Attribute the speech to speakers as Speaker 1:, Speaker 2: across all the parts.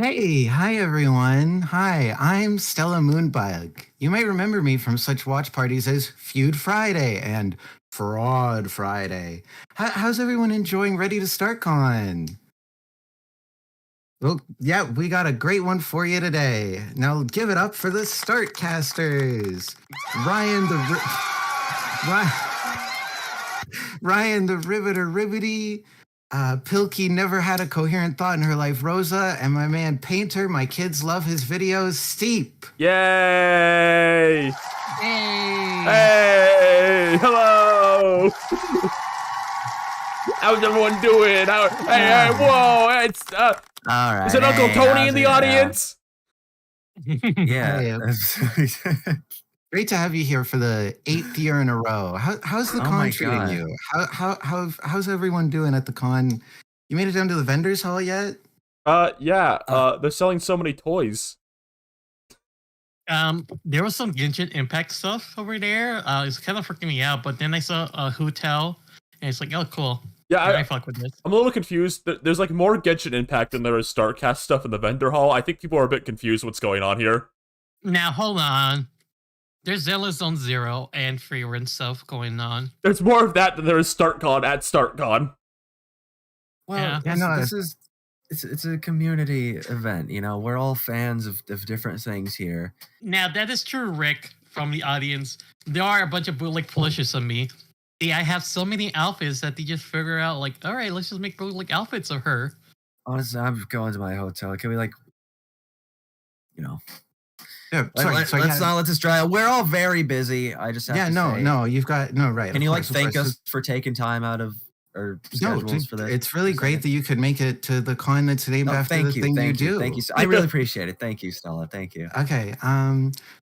Speaker 1: Hey, hi everyone. Hi, I'm Stella Moonbug. You might remember me from such watch parties as Feud Friday and Fraud Friday. How's everyone enjoying Ready to Start Con? Well, yeah, we got a great one for you today. Now give it up for the Start Casters. Ryan the Ryan, Ryan the Riveter Ribbity. Pilkey never had a coherent thought in her life, Rosa, and my man Painter, my kids love his videos, Steep.
Speaker 2: Yay!
Speaker 3: Hey!
Speaker 2: Hey! Hello! How's everyone doing? Hey, whoa! It's
Speaker 3: All right.
Speaker 2: is it Uncle Tony in the audience?
Speaker 3: Yeah.
Speaker 1: Great to have you here for the 8th year in a row. How's the con treating you? How's everyone doing at the con? You made it down to the vendors hall yet?
Speaker 2: Yeah. They're selling so many toys.
Speaker 4: There was some Genshin Impact stuff over there. It's kind of freaking me out, but then I saw a hotel, and it's like, oh, cool.
Speaker 2: Yeah,
Speaker 4: I fuck with this.
Speaker 2: I'm a little confused. There's like more Genshin Impact than there is StarCast stuff in the vendor hall. I think people are a bit confused what's going on here.
Speaker 4: Now, hold on. There's Zelda Zone Zero and Freerun stuff going on.
Speaker 2: There's more of that than there is StartCon at StartCon.
Speaker 3: Well, it's a community event. You know, we're all fans of different things here.
Speaker 4: Now, that is true, Rick, from the audience. There are a bunch of bootleg plushes of me. See, I have so many outfits that they just figure out, like, all right, let's just make bootleg outfits of her.
Speaker 3: Honestly, I'm going to my hotel. Can we,
Speaker 1: Yeah,
Speaker 3: let's not let this dry out. We're all very busy. I just have to say,
Speaker 1: you've got right.
Speaker 3: Can you thank us for taking time out of our schedules for this?
Speaker 1: It's really great that you could make it to the con that's named after the thing you do.
Speaker 3: Thank you. I really appreciate it. Thank you, Stella. Thank you.
Speaker 1: Okay.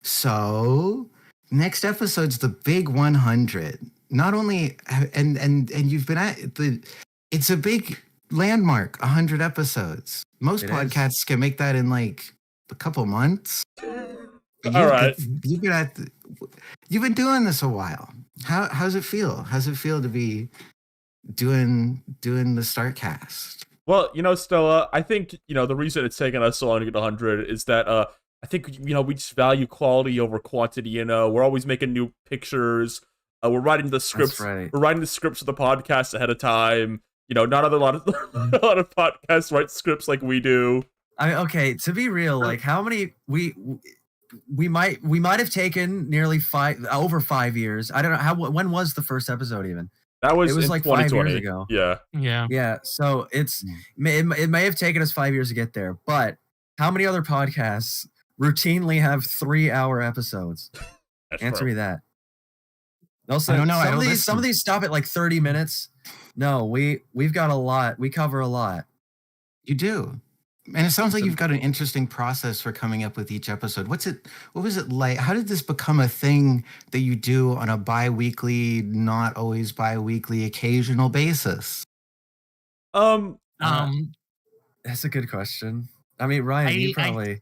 Speaker 1: So next episode's the big 100. Not only and you've been at it's a big landmark, 100 episodes. Most podcasts can make that in like a couple months.
Speaker 2: All right.
Speaker 1: You've been doing this a while. How's it feel? How's it feel to be doing the StartCast?
Speaker 2: Well, Stella, I think, the reason it's taken us so long to get 100 is that I think, we just value quality over quantity, We're always making new pictures. We're writing the scripts.
Speaker 3: Right.
Speaker 2: We're writing the scripts of the podcast ahead of time. Not a lot of podcasts write scripts like we do.
Speaker 3: Okay, to be real, like how many we might have taken nearly over 5 years. I don't know when was the first episode even?
Speaker 2: It
Speaker 3: was like 5 years ago.
Speaker 2: Yeah.
Speaker 3: So it may have taken us 5 years to get there, but how many other podcasts routinely have 3-hour episodes? Answer me that. Also, I don't know. Some of these stop at like 30 minutes. No, we've got a lot. We cover a lot.
Speaker 1: You do. And it sounds like you've got an interesting process for coming up with each episode. What was it like? How did this become a thing that you do on a bi-weekly, not always bi-weekly, occasional basis?
Speaker 3: That's a good question. I mean, Ryan, you probably.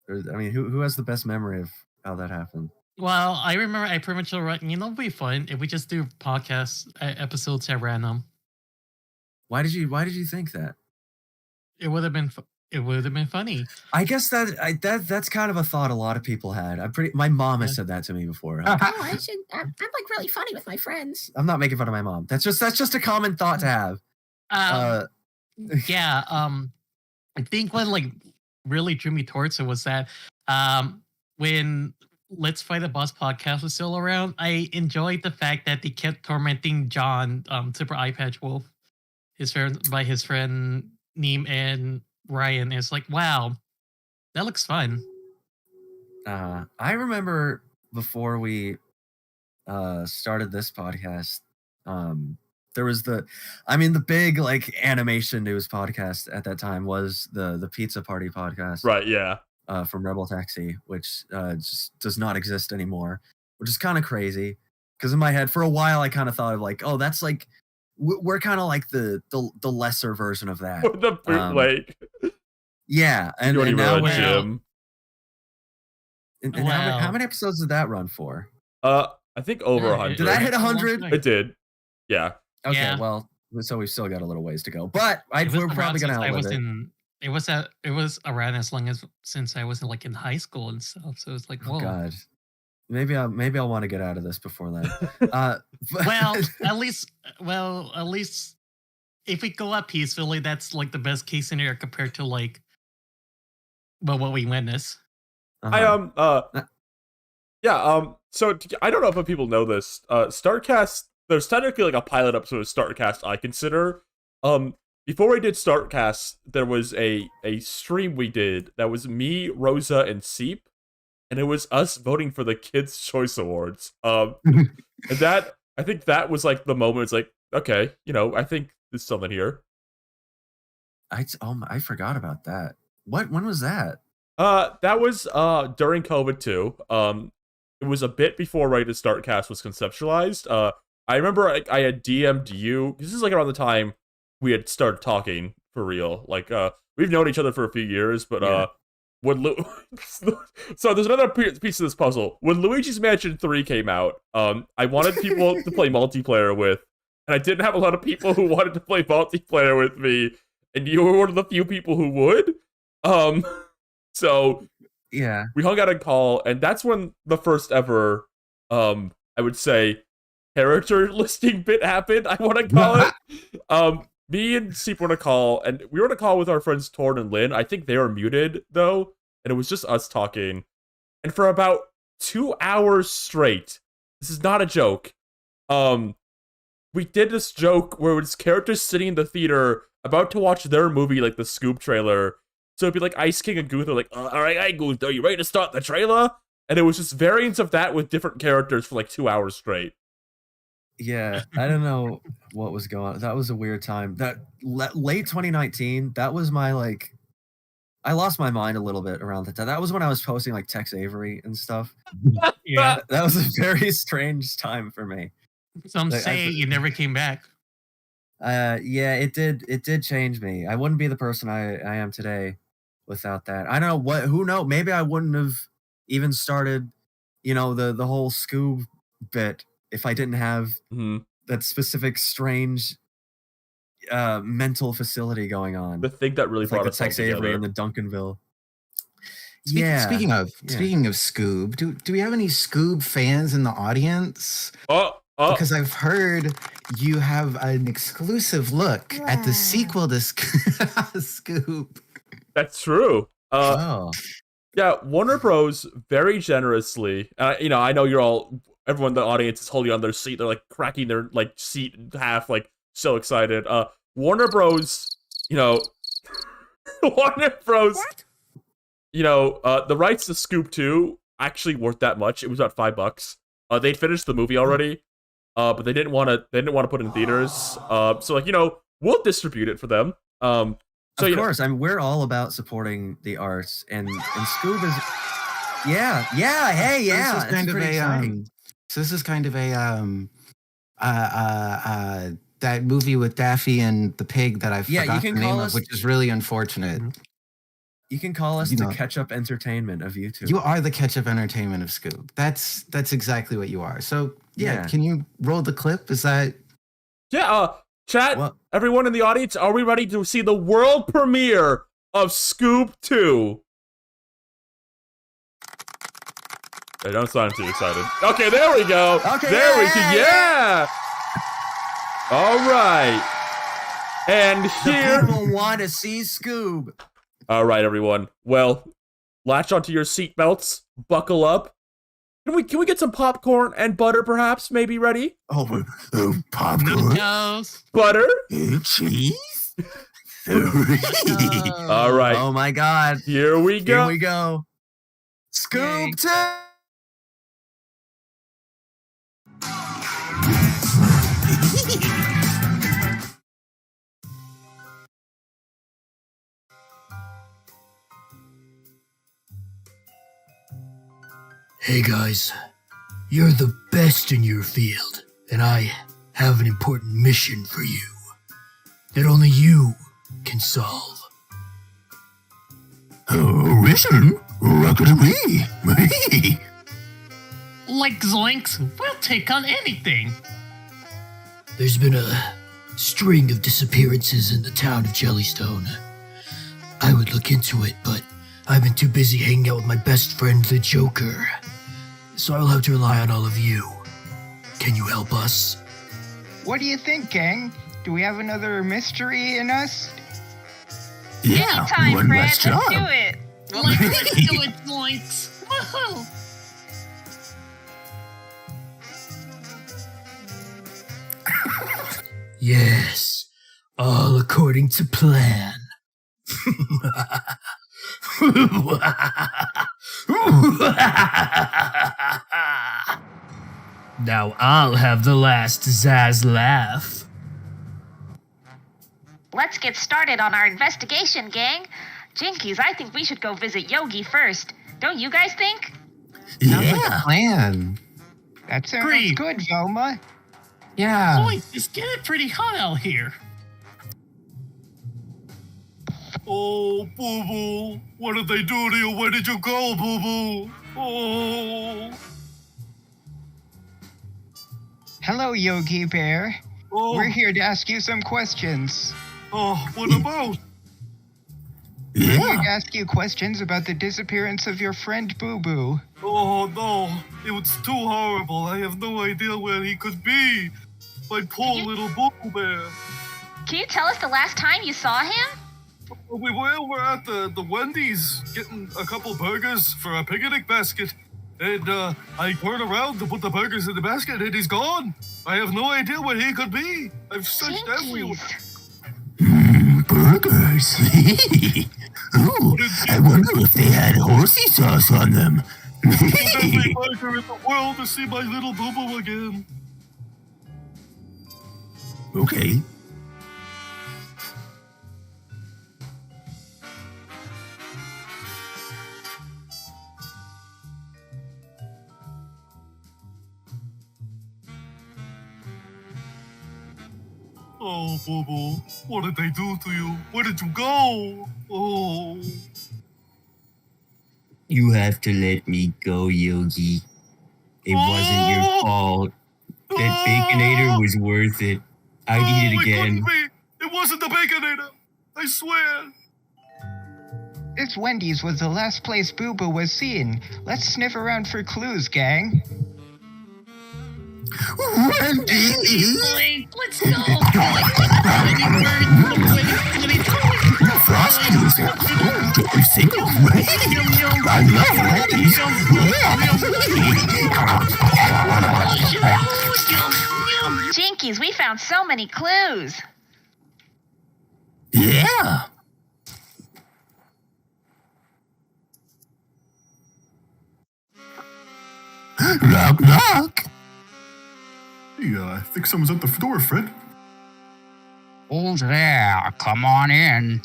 Speaker 3: Who has the best memory of how that happened?
Speaker 4: Well, I remember I pretty much wrote, it'd be fun if we just do podcast episodes at random.
Speaker 3: Why did you think that?
Speaker 4: It would have been funny.
Speaker 3: I guess that's kind of a thought a lot of people had. My mom has said that to me before.
Speaker 5: I'm like really funny with my friends.
Speaker 3: I'm not making fun of my mom. That's just a common thought to have.
Speaker 4: Yeah. I think what like really drew me towards it was that when Let's Fight the Boss podcast was still around, I enjoyed the fact that they kept tormenting John, Super Eyepatch Wolf, his friend Neem and Ryan. It's like, wow, that looks fun.
Speaker 3: I remember before we started this podcast, there was the big like animation news podcast at that time was the Pizza Party podcast.
Speaker 2: Right, yeah.
Speaker 3: From Rebel Taxi, which just does not exist anymore, which is kind of crazy. Because in my head, for a while, I kind of thought of like, oh, that's like we're kind of like the lesser version of that.
Speaker 2: The bootleg.
Speaker 3: Yeah, and now we're
Speaker 2: Jim.
Speaker 3: How many episodes did that run for?
Speaker 2: I think over 100.
Speaker 3: Did that hit 100?
Speaker 2: It did. Yeah.
Speaker 3: Okay,
Speaker 4: yeah.
Speaker 3: Well, so we've still got a little ways to go, but we're probably gonna outlive it.
Speaker 4: it was around as long as since I was like in high school and stuff. So it's like,
Speaker 3: Oh
Speaker 4: whoa.
Speaker 3: God. Maybe I'll want to get out of this before then.
Speaker 4: Well, at least if we go out peacefully, that's like the best case scenario compared to like what we witness.
Speaker 2: So I don't know if people know this. Startcast, there's technically like a pilot episode of Startcast I consider. Before we did Startcast, there was a stream we did that was me, Rosa, and Seep, and it was us voting for the Kids' Choice Awards. And that, I think that was like the moment. It's like, okay, I think there's something here.
Speaker 3: I forgot about that. When was that?
Speaker 2: That was during COVID too. It was a bit before Ready to Startcast was conceptualized. I remember I had DM'd you. This is like around the time we had started talking for real. Like, we've known each other for a few years, but so there's another piece of this puzzle. When Luigi's Mansion 3 came out, I wanted people to play multiplayer with, and I didn't have a lot of people who wanted to play multiplayer with me, and you were one of the few people who would. So
Speaker 3: yeah, we
Speaker 2: hung out a call, and that's when the first ever, I would say, character listing bit happened. I want to call it. Me and Seep were on a call, and we were on a call with our friends Torn and Lynn. I think they were muted though, and it was just us talking. And for about 2 hours straight, this is not a joke. We did this joke where it was characters sitting in the theater about to watch their movie, like the Scoob trailer. So it'd be like Ice King and Gunther, like, all right, hey Gunther, are you ready to start the trailer? And it was just variants of that with different characters for like 2 hours straight.
Speaker 3: Yeah, I don't know what was going on. That was a weird time. That late 2019, that was my like, I lost my mind a little bit around that time. That was when I was posting like Tex Avery and stuff.
Speaker 4: Yeah,
Speaker 3: that was a very strange time for me.
Speaker 4: Some say you never came back.
Speaker 3: Yeah, it did change me. I wouldn't be the person I am today without that. I don't know who knows. Maybe I wouldn't have even started, the whole Scoob bit if I didn't have that specific strange mental facility going on.
Speaker 2: The thing that really brought us
Speaker 3: Tex Avery and the Duncanville.
Speaker 1: Speaking of Scoob, do we have any Scoob fans in the audience? Because I've heard you have an exclusive look at the sequel to Scoob.
Speaker 2: That's true. Yeah, Warner Bros. Very generously. I know everyone in the audience is holding on their seat. They're like cracking their like seat in half, like so excited. Warner Bros. Warner Bros.
Speaker 5: What?
Speaker 2: The rights to Scoob 2 actually weren't that much. It was about $5. They'd finished the movie already, but they didn't want to put it in theaters. So we'll distribute it for them. Of
Speaker 3: course, we're all about supporting the arts, and Scoob is. Yeah, hey, yeah.
Speaker 1: This is kind of exciting. So this is kind of that movie with Daffy and the pig that I forgot the name of, which is really unfortunate.
Speaker 3: You can call us the Ketchup Entertainment of YouTube.
Speaker 1: You are the Ketchup Entertainment of Scoob. That's exactly what you are. So yeah, can you roll the clip? Is that?
Speaker 2: Yeah. Chat. Everyone in the audience, are we ready to see the world premiere of Scoob 2? They don't sound too excited. Okay, there we go.
Speaker 3: Okay,
Speaker 2: there we go. Yeah. All right. And here
Speaker 3: the people want to see Scoob.
Speaker 2: All right, everyone. Well, latch onto your seatbelts. Buckle up. Can we get some popcorn and butter, perhaps? Maybe ready?
Speaker 1: Oh,
Speaker 4: popcorn. Noodles.
Speaker 2: Butter.
Speaker 1: Cheese.
Speaker 2: All right.
Speaker 3: Oh my God.
Speaker 2: Here we go.
Speaker 3: Scoob 2.
Speaker 6: Hey guys, you're the best in your field, and I have an important mission for you that only you can solve.
Speaker 1: Mission? What could it be?
Speaker 4: Like Zoinks, we'll take on anything.
Speaker 6: There's been a string of disappearances in the town of Jellystone. I would look into it, but I've been too busy hanging out with my best friend, the Joker. So I'll have to rely on all of you. Can you help us?
Speaker 7: What do you think, gang? Do we have another mystery in us?
Speaker 1: Yeah,
Speaker 8: Anytime,
Speaker 1: one
Speaker 8: Fred.
Speaker 1: less
Speaker 8: Let's
Speaker 1: job.
Speaker 8: do it.
Speaker 4: Let's do it, Zoinks. Woohoo!
Speaker 6: Yes, all according to plan. Now I'll have the last Zaz laugh.
Speaker 8: Let's get started on our investigation, gang. Jinkies, I think we should go visit Yogi first. Don't you guys think?
Speaker 1: Sounds like a plan.
Speaker 7: That sounds
Speaker 4: Agreed.
Speaker 7: good, Velma.
Speaker 1: Yeah.
Speaker 4: Zoinks, it's getting pretty hot out here.
Speaker 6: Oh, Boo Boo, what did they do to you? Where did you go, Boo Boo? Oh,
Speaker 7: Hello, Yogi Bear.
Speaker 6: oh,
Speaker 7: We're here to ask you some questions.
Speaker 6: oh, what about?
Speaker 7: We're here
Speaker 1: Yeah.
Speaker 7: to ask you questions about the disappearance of your friend Boo Boo.
Speaker 6: Oh no, it was too horrible. I have no idea where he could be. My poor little Boo Boo Bear.
Speaker 8: Can you tell us the last time you saw him?
Speaker 6: We were at the Wendy's getting a couple burgers for a picnic basket. And I turned around to put the burgers in the basket and he's gone. I have no idea where he could be. I've searched everywhere.
Speaker 8: Jinkies.
Speaker 1: Burgers. Ooh, I wonder if they had horsey sauce on them.
Speaker 6: Every burger in the world to see my little Boo Boo again.
Speaker 1: Okay.
Speaker 6: Oh, Boo Boo, what did they do to you? Where did you go? Oh.
Speaker 9: You have to let me go, Yogi. It wasn't your fault. That Baconator was worth it. I'd eat it again.
Speaker 6: It couldn't be. It wasn't the Baconator. I swear.
Speaker 7: This Wendy's was the last place Boo Boo was seen. Let's sniff around for clues, gang.
Speaker 1: Wendy!
Speaker 4: Blake, let's go.
Speaker 1: Frosties. Don't sing right. I love Wendy's.
Speaker 8: Jinkies, we found so many clues.
Speaker 1: Yeah. Knock, knock.
Speaker 6: Yeah, I think someone's at the door, Fred.
Speaker 7: Who's there? Come on in.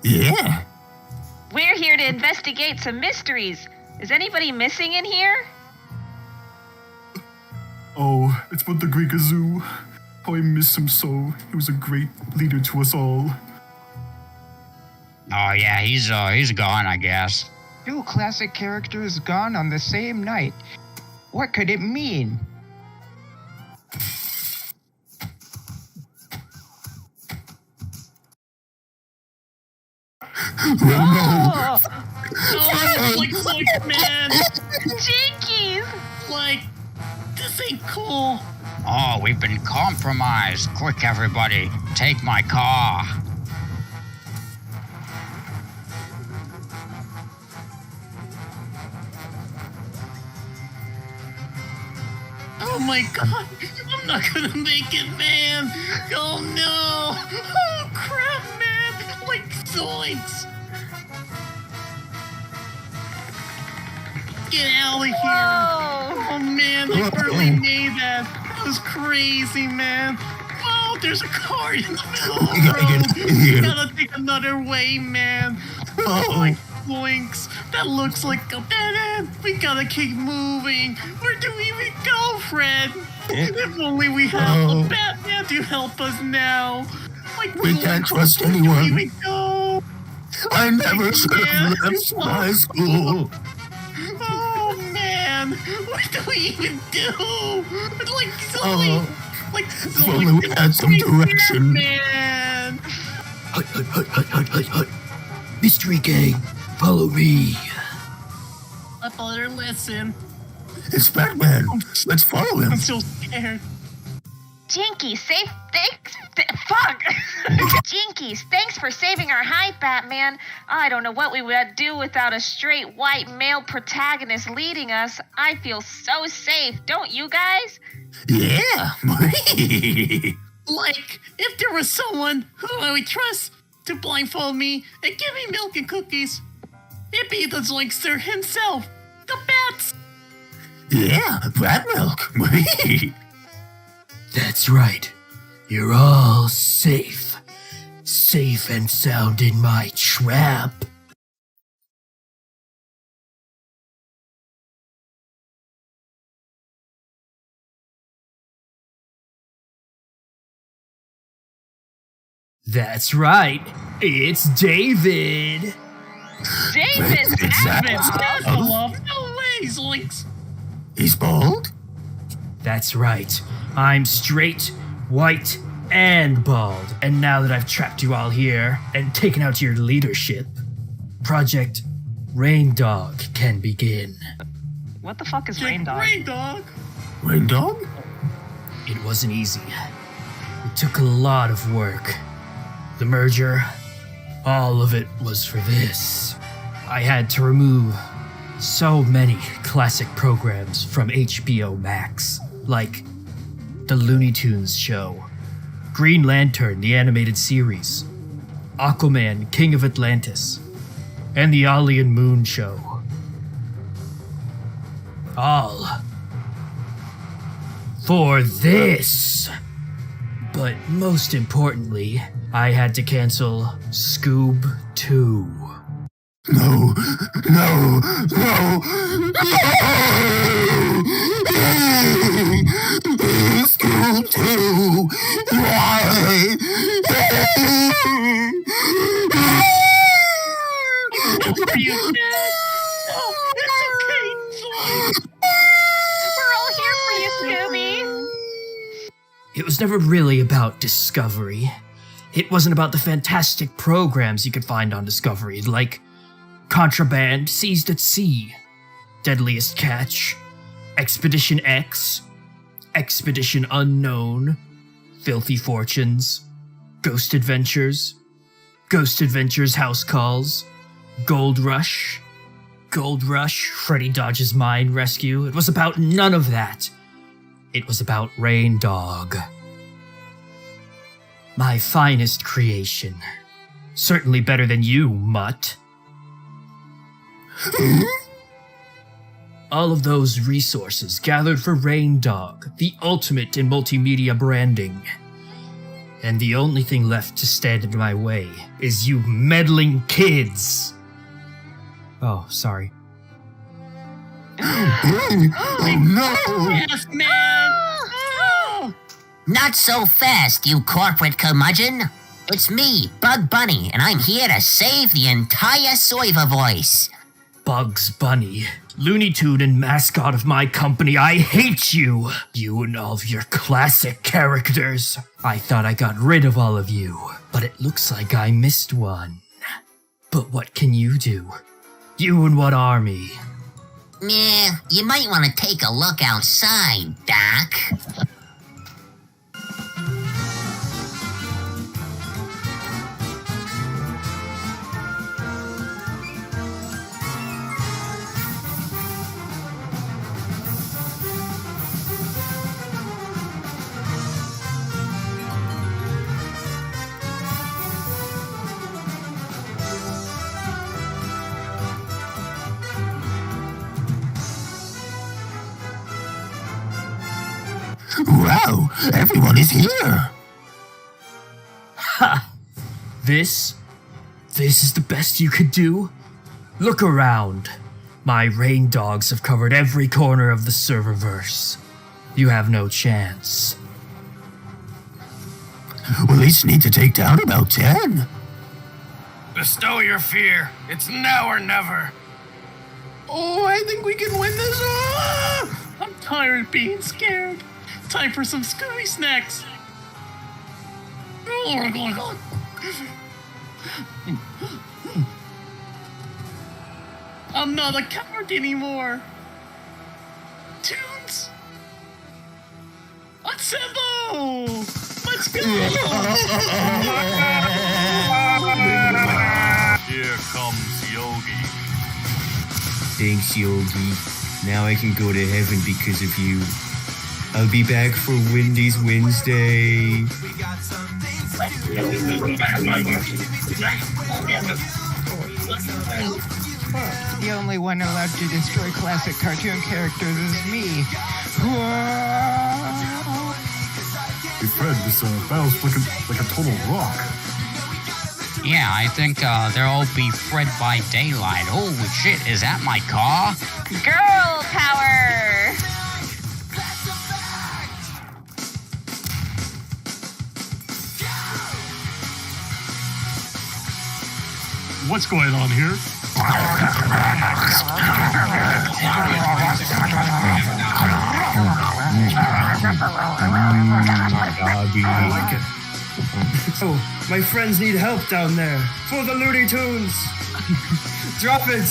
Speaker 1: Yeah.
Speaker 8: We're here to investigate some mysteries. Is anybody missing in here?
Speaker 6: Oh, it's about the Greek Zoo. How I miss him so. He was a great leader to us all.
Speaker 10: Oh yeah, he's gone, I guess.
Speaker 7: Two classic characters gone on the same night. What could it mean?
Speaker 8: Oh,
Speaker 4: Oh, like, man.
Speaker 8: Jinkies!
Speaker 4: Like, this ain't cool.
Speaker 10: Oh, we've been compromised. Quick, everybody, take my car.
Speaker 4: Oh my god, I'm not gonna make it, man. Oh no. Oh crap, man. Like, zoinks. Get out of here.
Speaker 8: Whoa!
Speaker 4: Oh man, they barely made that. That was crazy, man. Oh, there's a car in the middle of the road. We gotta take another way, man. Oh my boinks. That looks like a dead end. We gotta keep moving. Where do we even go, Fred? If only we have a Batman to help us now. Like,
Speaker 1: We can't trust
Speaker 4: where do
Speaker 1: anyone.
Speaker 4: we go?
Speaker 1: I never should have left my school.
Speaker 4: Oh man, what do we even do? Like,
Speaker 1: Oh,
Speaker 4: like,
Speaker 1: if only we had some direction.
Speaker 4: Man. man.
Speaker 3: Hut, hut, hut, hut, hut, hut, hut. Mystery gang, follow me.
Speaker 4: I better listen.
Speaker 3: It's Batman. Let's follow him.
Speaker 4: I'm so scared.
Speaker 8: Jinkies, fuck! Jinkies, thanks for saving our hype, Batman. I don't know what we would do without a straight white male protagonist leading us. I feel so safe, don't you guys?
Speaker 3: Yeah.
Speaker 4: Like, if there was someone who I would trust to blindfold me and give me milk and cookies, it'd be the Zoinkster himself, the Bats.
Speaker 3: Yeah, rat milk. That's right. You're all safe. Safe and sound in my trap. That's right. It's David.
Speaker 8: David!
Speaker 4: That's a love. No way, Zoinks.
Speaker 3: He's bald? That's right. I'm straight, white, and bald. And now that I've trapped you all here and taken out your leadership, Project Rain Dog can begin.
Speaker 8: What the fuck is Rain Dog?
Speaker 4: Rain Dog?
Speaker 3: Rain Dog? It wasn't easy. It took a lot of work. The merger, all of it was for this. I had to remove so many classic programs from HBO Max, like the Looney Tunes show, Green Lantern, the animated series, Aquaman, King of Atlantis, and the Ollie and Moon show. All for this. But most importantly, I had to cancel Scoob 2. No. Scoob 2. Why?
Speaker 4: Are you dead? No, it's okay,
Speaker 8: We're all here for you, Scooby.
Speaker 3: It was never really about Discovery. It wasn't about the fantastic programs you could find on Discovery, like Contraband, Seized at Sea, Deadliest Catch, Expedition X, Expedition Unknown, Filthy Fortunes, Ghost Adventures House Calls, Gold Rush, Freddy Dodge's Mine Rescue. It was about none of that. It was about Rain Dog. My finest creation. Certainly better than you, mutt. All of those resources gathered for Rain Dog, the ultimate in multimedia branding. And the only thing left to stand in my way is you meddling kids. Oh, sorry.
Speaker 4: Oh no! Yes, man! Oh.
Speaker 11: Not so fast, you corporate curmudgeon. It's me, Bug Bunny, and I'm here to save the entire Soiva voice.
Speaker 3: Bugs Bunny, Looney Tune and mascot of my company, I hate you! You and all of your classic characters. I thought I got rid of all of you, but it looks like I missed one. But what can you do? You and what army?
Speaker 11: Meh, you might want to take a look outside, Doc.
Speaker 3: Wow, everyone is here! Ha! This is the best you could do? Look around. My Rain Dogs have covered every corner of the serververse. You have no chance. We'll each need to take down about 10.
Speaker 6: Bestow your fear. It's now or never.
Speaker 4: Oh, I think we can win this. Ah! I'm tired of being scared. Time for some Scooby snacks. I'm not a coward anymore. Tunes, assemble! Let's go!
Speaker 6: Here comes Yogi.
Speaker 9: Thanks, Yogi. Now I can go to heaven because of you. I'll be back for Wendy's Wednesday.
Speaker 7: The only one allowed to destroy classic cartoon characters is me.
Speaker 6: Hey Fred, this battle's looking like a total rock.
Speaker 10: Yeah, I think they'll be fed by daylight. Oh shit, is that my car?
Speaker 8: Girl power!
Speaker 6: What's going on here? I like it.
Speaker 3: Oh, my friends need help down there. For the Looney Tunes. Drop it.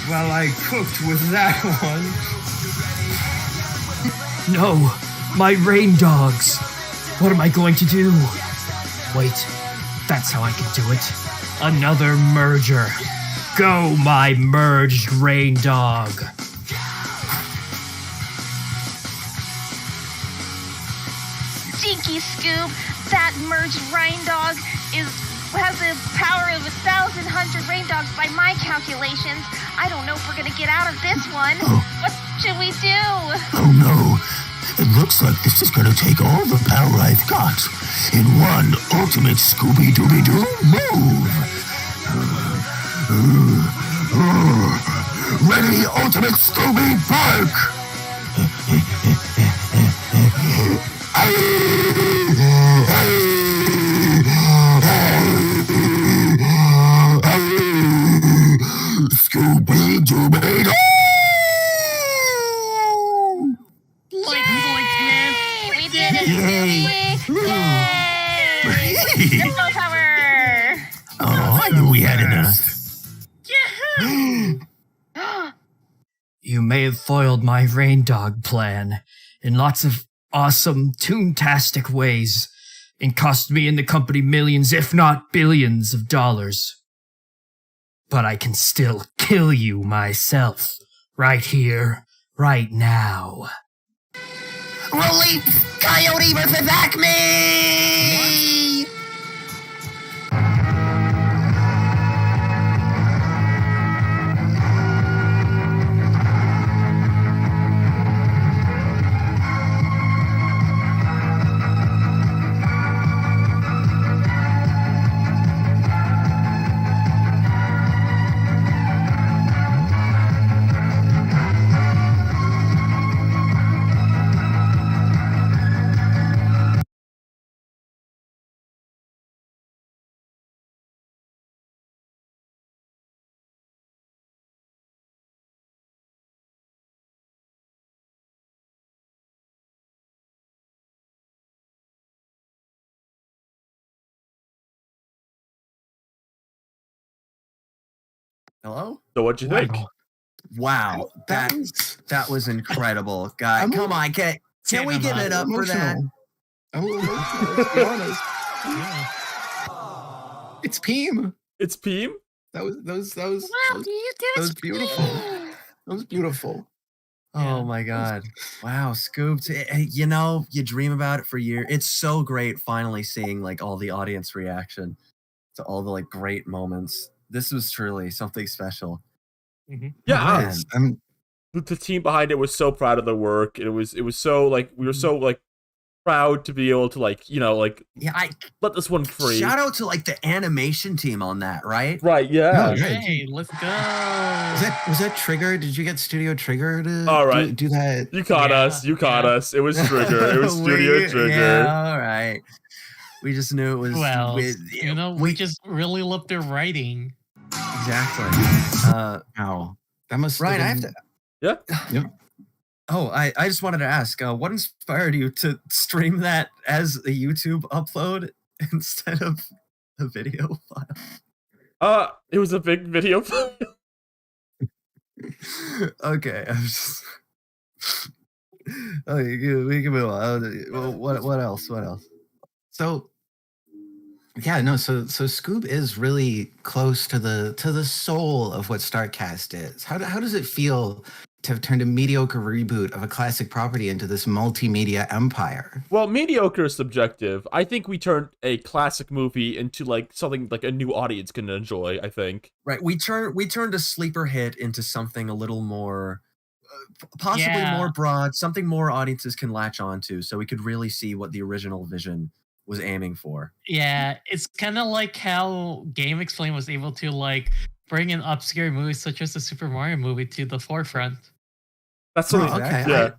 Speaker 3: Well, I cooked with that one.
Speaker 12: No, my rain dogs. What am I going to do? Wait, that's how I can do it. Another merger. Go, my merged rain dog.
Speaker 8: Jinky Scoob, that merged rain dog has the power of 1,100 rain dogs by my calculations. I don't know if we're gonna get out of this one. What should we do?
Speaker 13: Oh no. It looks like this is gonna take all the power I've got in one ultimate Scooby-Dooby-Doo move. Ready, Ultimate Scooby Bark! Scooby-Dooby-Doo!
Speaker 4: Man.
Speaker 8: We did it, Scooby! Yay! Girl power!
Speaker 13: Oh, I knew we had enough.
Speaker 12: You may have foiled my rain dog plan in lots of awesome, toon-tastic ways and cost me and the company millions, if not billions of dollars. But I can still kill you myself, right here, right now.
Speaker 11: Relief! Coyote versus Acme!
Speaker 3: Hello?
Speaker 2: So what'd you think?
Speaker 3: Wow, that was incredible, guys. Come on, can we give it up for that?
Speaker 1: I'm a little emotional, let's be honest. It's Peem.
Speaker 2: It's Peem?
Speaker 1: That was
Speaker 5: Wow, you did
Speaker 1: that was beautiful. That was beautiful.
Speaker 3: Oh my god. Wow, Scoob. You know, you dream about it for years. It's so great finally seeing like all the audience reaction to all the like great moments. This was truly something special.
Speaker 2: Yeah,
Speaker 3: Man,
Speaker 2: the team behind it was so proud of their work. It was so like we were so like proud to be able to like let this one free.
Speaker 3: Shout out to like the animation team on that, right?
Speaker 2: Right, yeah.
Speaker 4: Hey, let's go.
Speaker 1: Was that Trigger? Did you get Studio Trigger to
Speaker 2: All right.
Speaker 1: do that?
Speaker 2: You caught us. You caught us. It was Trigger. It was Studio Trigger.
Speaker 3: Yeah, all right. We just knew it was.
Speaker 4: Well, we just really loved their writing.
Speaker 3: Exactly.
Speaker 1: Wow. That must
Speaker 3: Ryan, I
Speaker 1: have
Speaker 3: have
Speaker 1: been...
Speaker 3: to.
Speaker 2: Yeah.
Speaker 3: Oh, I just wanted to ask, what inspired you to stream that as a YouTube upload? instead of a video file?
Speaker 2: It was a big video file.
Speaker 3: Okay, I'm just. Okay, we can move on. What else? What else?
Speaker 1: So yeah, no, so Scoob is really close to the soul of what Startcast is. How does it feel to have turned a mediocre reboot of a classic property into this multimedia empire?
Speaker 2: Well, mediocre is subjective. I think we turned a classic movie into like something like a new audience can enjoy, I think.
Speaker 3: Right, we turned a sleeper hit into something a little more possibly more broad, something more audiences can latch onto, so we could really see what the original vision was aiming for.
Speaker 4: Yeah, it's kind of like how Game Explain was able to like bring in obscure movies such as the Super Mario movie to the forefront.
Speaker 2: That's sort of
Speaker 1: okay.
Speaker 2: Yeah.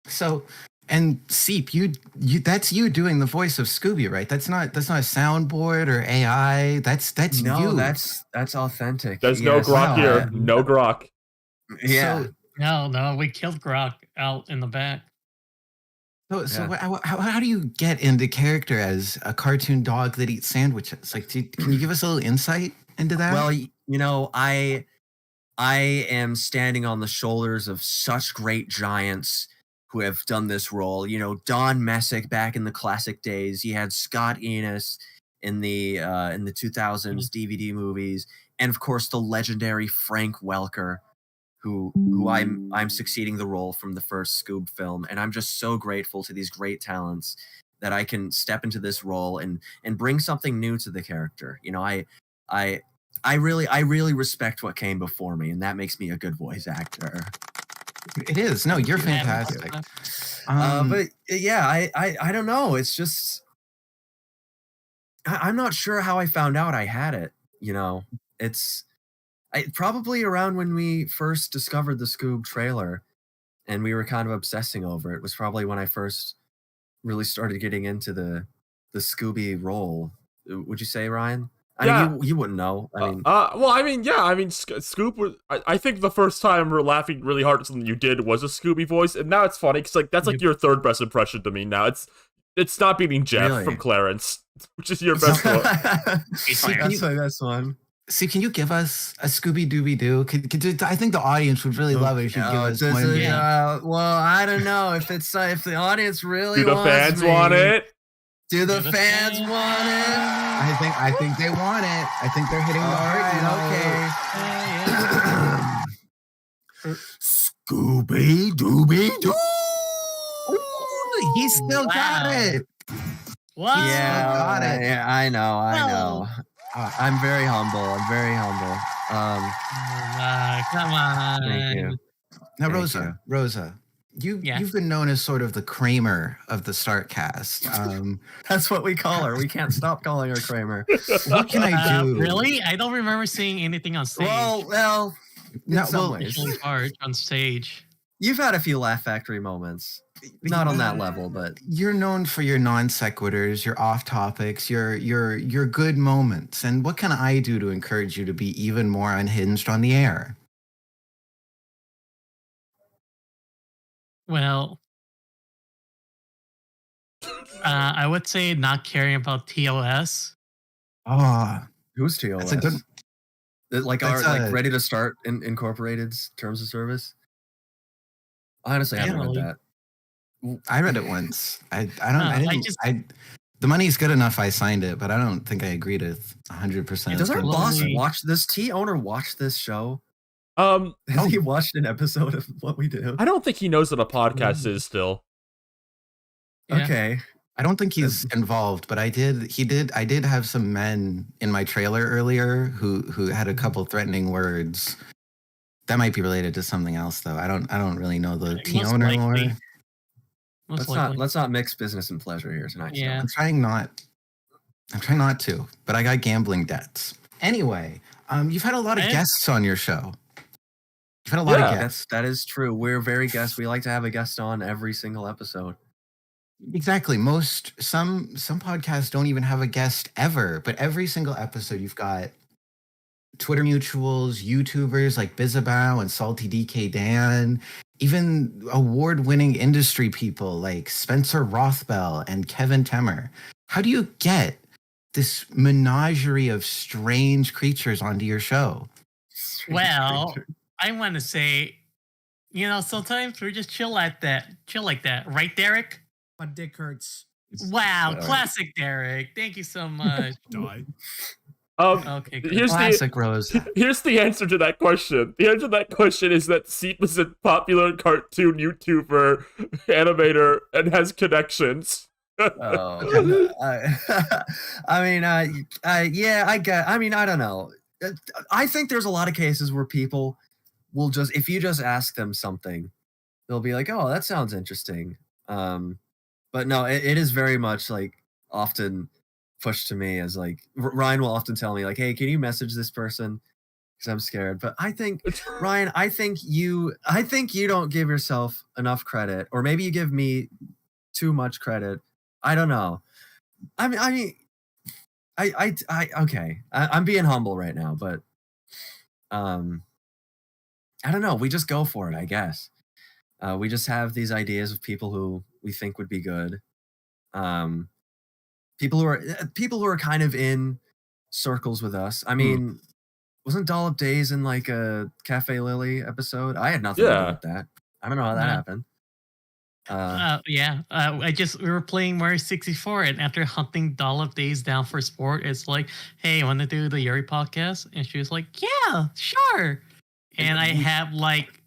Speaker 1: So, and Seep, you that's you doing the voice of Scooby, right? That's not a soundboard or AI. That's
Speaker 3: No,
Speaker 1: you.
Speaker 3: that's authentic.
Speaker 2: There's no Grok here. No Grok.
Speaker 3: Yeah.
Speaker 4: So, no, we killed Grok out in the back.
Speaker 1: So how do you get into character as a cartoon dog that eats sandwiches? Like, can you give us a little insight into that?
Speaker 3: Well, you know, I am standing on the shoulders of such great giants who have done this role. You know, Don Messick back in the classic days. You had Scott Enos in the 2000s DVD movies, and of course the legendary Frank Welker, who I'm succeeding the role from the first Scoob film, and I'm just so grateful to these great talents that I can step into this role and bring something new to the character. You know, I really respect what came before me, and that makes me a good voice actor.
Speaker 1: It is. No, you're fantastic.
Speaker 3: But yeah, I don't know. It's just I'm not sure how I found out I had it. You know, it's probably around when we first discovered the Scoob trailer, and we were kind of obsessing over it. Was probably when I first really started getting into the Scooby role. Would you say, Ryan? I mean, you wouldn't know. I mean,
Speaker 2: Scoob was. I think the first time we're laughing really hard at something you did was a Scooby voice, and now it's funny because like that's like your third best impression to me. Now it's not beating Jeff from Clarence, which is your best one.
Speaker 3: That's my best one.
Speaker 1: See, can you give us a Scooby Dooby Doo? I think the audience would really love it if you give us one.
Speaker 3: Well, I don't know if it's if the audience really
Speaker 2: do the fans want it.
Speaker 3: Do the fans want it?
Speaker 1: I think they want it. I think they're hitting the
Speaker 3: Okay.
Speaker 13: Scooby Dooby Doo.
Speaker 1: He still got it.
Speaker 4: What?
Speaker 3: Yeah,
Speaker 1: got it.
Speaker 3: Yeah, I know. I'm very humble.
Speaker 4: Come on.
Speaker 3: Thank you.
Speaker 1: Now,
Speaker 3: Thank
Speaker 1: Rosa, you've been known as sort of the Kramer of the Startcast.
Speaker 3: That's what we call her. We can't stop calling her Kramer.
Speaker 1: What can I do?
Speaker 4: Really? I don't remember seeing anything on stage.
Speaker 3: Well, in some ways.
Speaker 4: On stage.
Speaker 3: You've had a few Laugh Factory moments. Not on that level, but
Speaker 1: you're known for your non sequiturs, your off topics, your good moments. And what can I do to encourage you to be even more unhinged on the air?
Speaker 4: Well, I would say not caring about TOS.
Speaker 3: Who's TOS?
Speaker 1: That's a good.
Speaker 3: Like ready to start incorporated terms of service. I honestly haven't read that.
Speaker 1: I read it once. The money's good enough. I signed it, but I don't think I agreed with 100%.
Speaker 3: Does our boss watch this? Owner watch this show? Has he watched an episode of what we do?
Speaker 2: I don't think he knows what a podcast is still.
Speaker 4: Yeah.
Speaker 3: Okay.
Speaker 1: I don't think he's involved, but I did have some men in my trailer earlier who had a couple threatening words. That might be related to something else though. I don't really know the owner more.
Speaker 3: Let's not mix business and pleasure here tonight.
Speaker 4: Yeah.
Speaker 1: I'm trying not to, but I got gambling debts. Anyway, you've had a lot of guests on your show. You've had a lot of guests.
Speaker 3: That is true. We're very guest. We like to have a guest on every single episode.
Speaker 1: Exactly. Some podcasts don't even have a guest ever, but every single episode you've got Twitter mutuals, YouTubers like Bizabow and Salty DK Dan, even award-winning industry people like Spencer Rothbell and Kevin Temmer. How do you get this menagerie of strange creatures onto your show?
Speaker 4: Well, I want to say, sometimes we just chill like that, right, Derek?
Speaker 12: My dick hurts.
Speaker 4: Wow, classic Derek. Thank you so much.
Speaker 12: Die.
Speaker 4: Okay, good.
Speaker 1: Classic Rose.
Speaker 2: Here's the answer to that question. The answer to that question is that Seep is a popular cartoon YouTuber, animator, and has connections.
Speaker 3: Oh, I don't know. I think there's a lot of cases where people will just, if you just ask them something, they'll be like, "Oh, that sounds interesting." But no, it is very much like often pushed to me as like Ryan will often tell me like, "Hey, can you message this person?" Because I'm scared. But I think Ryan, I think you don't give yourself enough credit, or maybe you give me too much credit. I don't know. I okay. I'm being humble right now, but I don't know. We just go for it, I guess. We just have these ideas of people who we think would be good. People who are kind of in circles with us. I mean, wasn't Dollop Days in like a Cafe Lily episode? I had nothing to do with that. I don't know how that happened.
Speaker 4: We were playing Mario 64, and after hunting Dollop Days down for sport, it's like, hey, want to do the Yuri podcast? And she was like, yeah, sure. And I have like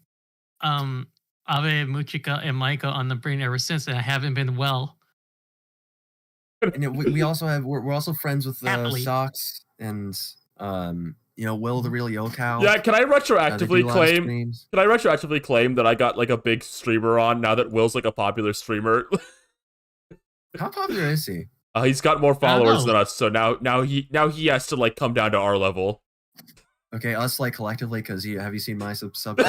Speaker 4: Abe, Muchika, and Maiko on the brain ever since, and I haven't been well.
Speaker 3: And we also have we're also friends with Socks and Will the Real Yokow.
Speaker 2: Yeah, can I retroactively claim that I got like a big streamer on now that Will's like a popular streamer?
Speaker 3: How popular is he?
Speaker 2: He's got more followers than us, so now he has to like come down to our level.
Speaker 3: Okay, us like collectively, because have you seen my sub?
Speaker 2: The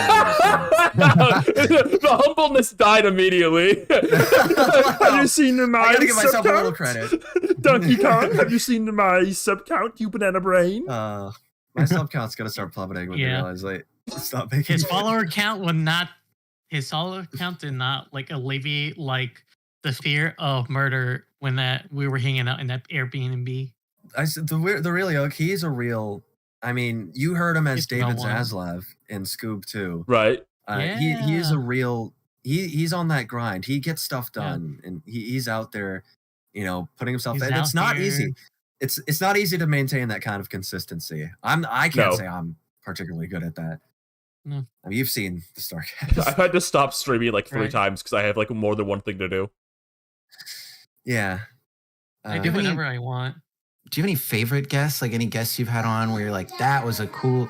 Speaker 2: humbleness died immediately. Have you seen my
Speaker 3: I gotta give myself a
Speaker 2: count?
Speaker 3: little credit.
Speaker 2: Donkey Kong, have you seen my sub count, you banana brain?
Speaker 3: My sub count's gonna start plummeting when they realize like stop making
Speaker 4: his follower count did not like alleviate like the fear of murder when we were hanging out in that Airbnb.
Speaker 3: I said the Real Yoke, he's a real. I mean, you heard him as David Zaslav in Scoob too,
Speaker 2: right?
Speaker 3: He is a real. He's on that grind. He gets stuff done, and he's out there, putting himself. And it's not easy. It's not easy to maintain that kind of consistency. I can't say I'm particularly good at that.
Speaker 4: No.
Speaker 3: I mean, you've seen the Starcast.
Speaker 2: I've had to stop streaming like 3 times because I have like more than one thing to do.
Speaker 3: Yeah,
Speaker 4: I do whatever I want.
Speaker 1: Do you have any favorite guests? Like any guests you've had on where you're like, that was a cool.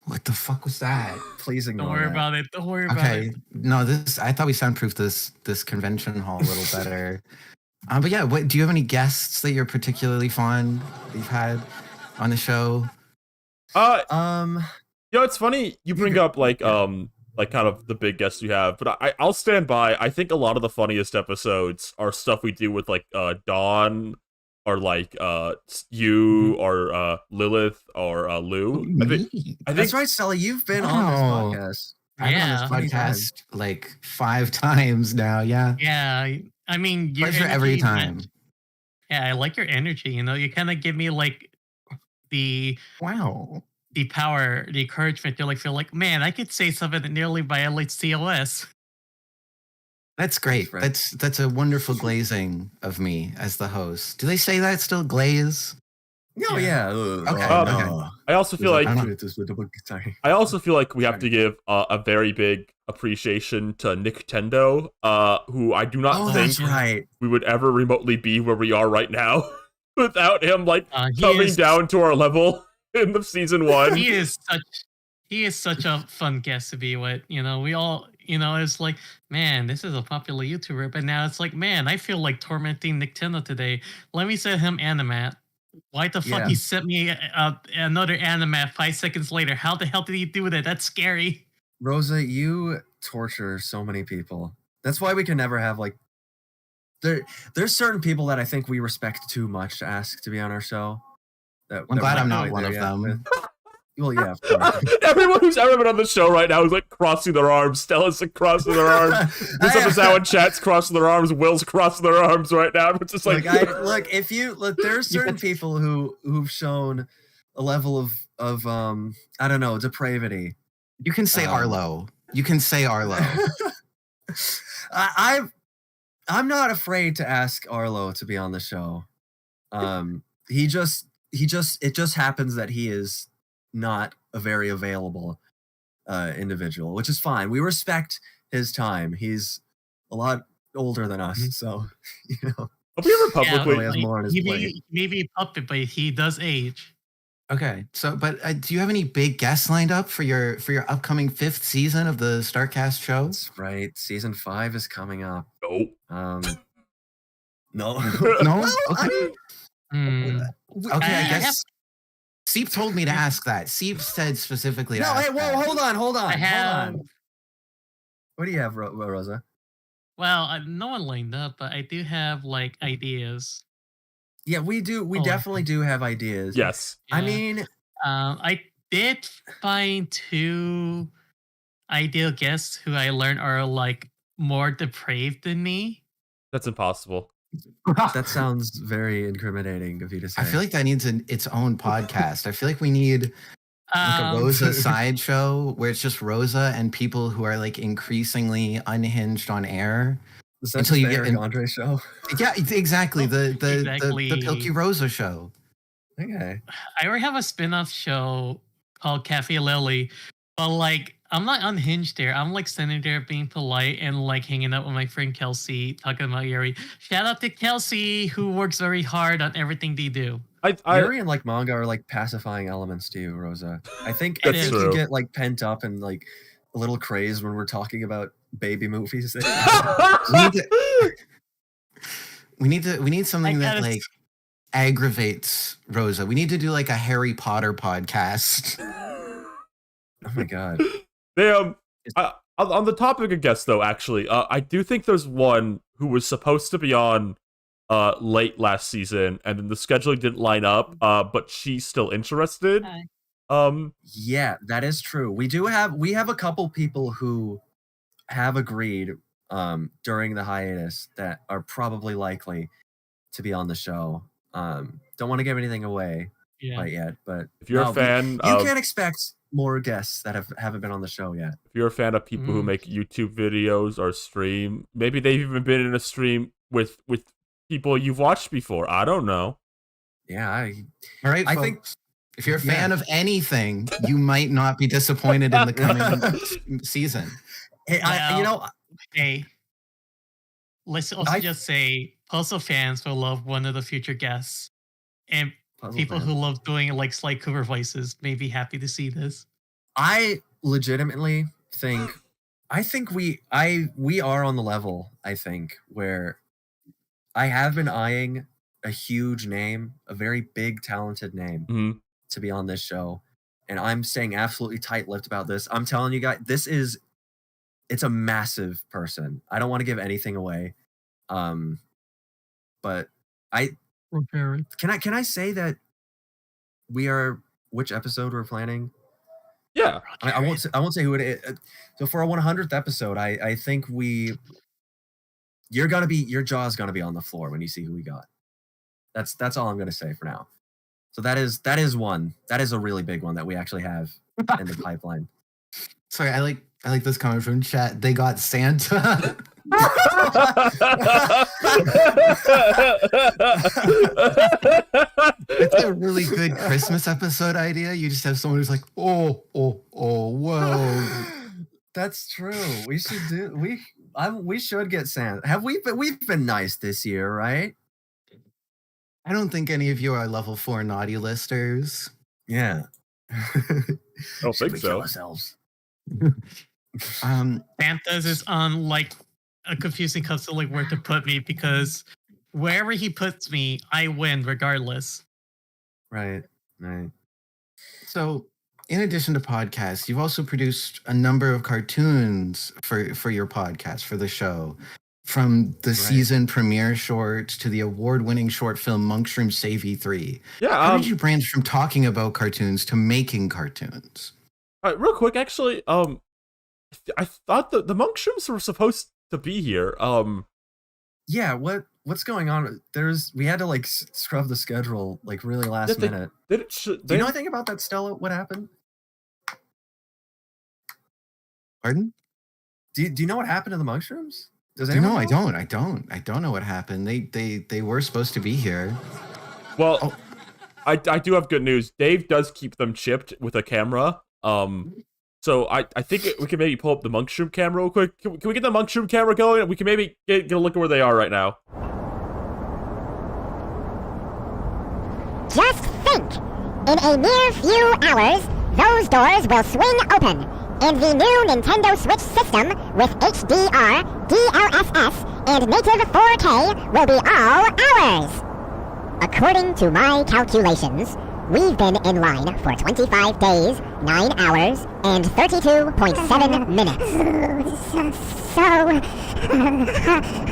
Speaker 1: What the fuck was that?
Speaker 3: Please ignore
Speaker 4: Don't worry
Speaker 3: that.
Speaker 4: about it. Don't worry about
Speaker 1: Okay,
Speaker 4: it.
Speaker 1: no, I thought we soundproofed this convention hall a little better. But yeah, do you have any guests that you're particularly fond that you've had on the show?
Speaker 2: It's funny you bring up like kind of the big guests you have, but I'll stand by. I think a lot of the funniest episodes are stuff we do with like Dawn or like you or Lilith or Lou. I think
Speaker 3: That's right, Sully. You've been on this podcast.
Speaker 1: I've been on this podcast like 5 times now. Yeah.
Speaker 4: Yeah. I mean,
Speaker 1: pleasure every time.
Speaker 4: Yeah, I like your energy. You kind of give me like the power, the encouragement to feel like, man, I could say something that nearly violates COS.
Speaker 1: That's great. That's a wonderful glazing of me as the host. Do they say that still, glaze?
Speaker 3: No, yeah.
Speaker 1: Okay.
Speaker 2: I also feel like we have to give a very big appreciation to Nintendo, who I do not think we would ever remotely be where we are right now without him coming down to our level in the season 1.
Speaker 4: He is such a fun guest to be with. We all it's like, man, this is a popular YouTuber, but now it's like, man, I feel like tormenting Nintendo today. Let me send him Animat. Why the fuck he sent me another Animat 5 seconds later? How the hell did he do that? That's scary.
Speaker 3: Rosa, you torture so many people. That's why we can never have there's certain people that I think we respect too much to ask to be on our show.
Speaker 1: I'm glad I'm not one of them.
Speaker 3: Well, yeah, of course.
Speaker 2: Everyone who's ever been on the show right now is like crossing their arms. Stella's like crossing their arms. This episode now in chat's crossing their arms. Will's crossing their arms right now. It's just like
Speaker 3: there are certain people who've shown a level of I don't know, depravity.
Speaker 1: You can say Arlo. You can say Arlo.
Speaker 3: I'm not afraid to ask Arlo to be on the show. It just happens that he is not a very available individual, which is fine. We respect his time. He's a lot older than us, so you know.
Speaker 2: Have we ever publicly
Speaker 3: has more on his plate.
Speaker 4: Maybe a puppet, but he does age.
Speaker 1: Okay, so but do you have any big guests lined up for your upcoming 5th season of the Starcast show?
Speaker 3: That's right. Season 5 is coming up.
Speaker 2: No.
Speaker 3: No.
Speaker 1: No. Okay.
Speaker 4: Hmm.
Speaker 1: Okay, I guess. Seep told me to ask that. Seep said specifically.
Speaker 3: No, hey, whoa, hold on. Hold
Speaker 4: I have.
Speaker 3: on. What do you have, Rosa?
Speaker 4: Well, no one lined up, but I do have like ideas.
Speaker 3: Yeah, we do. We definitely do have ideas.
Speaker 2: Yes.
Speaker 3: I mean,
Speaker 4: I did find 2 ideal guests who I learned are like more depraved than me.
Speaker 2: That's impossible.
Speaker 3: That sounds very incriminating of you to say.
Speaker 1: I feel like that needs its own podcast. I feel like we need like a Rosa sideshow where it's just Rosa and people who are like increasingly unhinged on air.
Speaker 3: Is that until you get an Andre show?
Speaker 1: Yeah, exactly. The Pilky Rosa show.
Speaker 3: Okay.
Speaker 4: I already have a spin-off show called Cafe Lily, but like I'm not unhinged there. I'm like sitting there being polite and like hanging out with my friend Kelsey, talking about Yuri. Shout out to Kelsey, who works very hard on everything they do.
Speaker 3: Yuri and like manga are like pacifying elements to you, Rosa. I think you get like pent up and like a little crazed when we're talking about baby movies.
Speaker 1: we need something that like aggravates Rosa. We need to do like a Harry Potter podcast.
Speaker 3: Oh my god.
Speaker 2: On the topic of guests, though, actually, I do think there's one who was supposed to be on late last season, and then the scheduling didn't line up, but she's still interested.
Speaker 3: Yeah, that is true. We have a couple people who have agreed during the hiatus that are probably likely to be on the show. Don't want to give anything away quite yet, but
Speaker 2: if you're a fan,
Speaker 3: you can't expect more guests that haven't been on the show yet.
Speaker 2: If you're a fan of people who make YouTube videos or stream, maybe they've even been in a stream with people you've watched before. I don't know.
Speaker 3: Yeah,
Speaker 1: all right. I think if you're a fan of anything, you might not be disappointed in the coming season.
Speaker 3: Hey,
Speaker 4: hey, let's also just say Puzzle fans will love one of the future guests, and people who love doing like Sly Cooper voices may be happy to see this.
Speaker 3: I legitimately think we are on the level, I think, where I have been eyeing a huge name, a very big, talented name to be on this show. And I'm staying absolutely tight-lipped about this. I'm telling you guys, it's a massive person. I don't want to give anything away. But can I say that which episode we're planning?
Speaker 2: Yeah.
Speaker 3: I won't say who it is. So for our 100th episode, I think your jaw's gonna be on the floor when you see who we got. That's all I'm gonna say for now. So that is one. That is a really big one that we actually have in the pipeline.
Speaker 1: Sorry, I like this comment from chat. They got Santa. It's a really good Christmas episode idea. You just have someone who's like, oh, whoa.
Speaker 3: That's true. We should get Santa. We've been nice this year, right?
Speaker 1: I don't think any of you are level 4 naughty listers.
Speaker 3: Yeah.
Speaker 2: I don't think so.
Speaker 4: Santa's is on like a confusing custom like where to put me, because wherever he puts me, I win regardless.
Speaker 3: Right.
Speaker 1: So, in addition to podcasts, you've also produced a number of cartoons for your podcast, for the show. from the season premiere short to the award-winning short film Monkshroom Save E3.
Speaker 2: Yeah.
Speaker 1: How did you branch from talking about cartoons to making cartoons?
Speaker 2: Real quick, actually, I thought the Monkshrooms were supposed to be here.
Speaker 3: Yeah, what's going on? We had to like scrub the schedule like really last minute. Do you know anything about that, Stella? What happened?
Speaker 1: Pardon?
Speaker 3: Do you know what happened to the Monkshrooms?
Speaker 1: No, I don't. I don't know what happened. They were supposed to be here.
Speaker 2: Well, I do have good news. Dave does keep them chipped with a camera. So I think we can maybe pull up the Monkshroom camera real quick. Can we get the Monkshroom camera going? We can maybe get a look at where they are right now.
Speaker 5: Just think! In a mere few hours, those doors will swing open, and the new Nintendo Switch system with HDR, DLSS, and native 4K will be all ours! According to my calculations, we've been in line for 25 days, 9 hours, and 32.7 minutes. So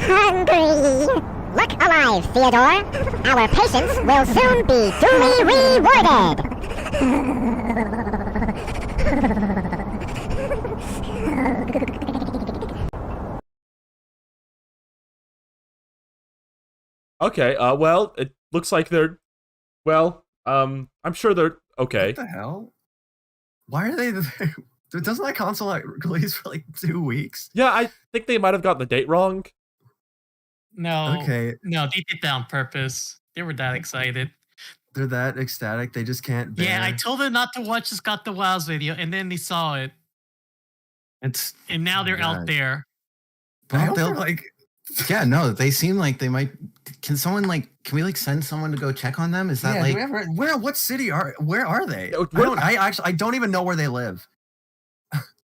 Speaker 5: hungry. Look alive, Theodore. Our patience will soon be duly rewarded.
Speaker 2: Okay, well, it looks like they're... Well, I'm sure they're okay.
Speaker 3: What the hell? Why are they... Doesn't that console release for like 2 weeks?
Speaker 2: Yeah, I think they might have gotten the date wrong.
Speaker 4: No.
Speaker 3: Okay.
Speaker 4: No, they did that on purpose. They were that excited.
Speaker 3: They're that ecstatic. They just can't bear.
Speaker 4: Yeah, I told them not to watch the Scott the Wilds video, and then they saw it. And now they're out there.
Speaker 3: But they're like...
Speaker 1: Yeah, no, they seem like they might... Can we like send someone to go check on them? Is that like...
Speaker 3: What city where are they? I don't even know where they live.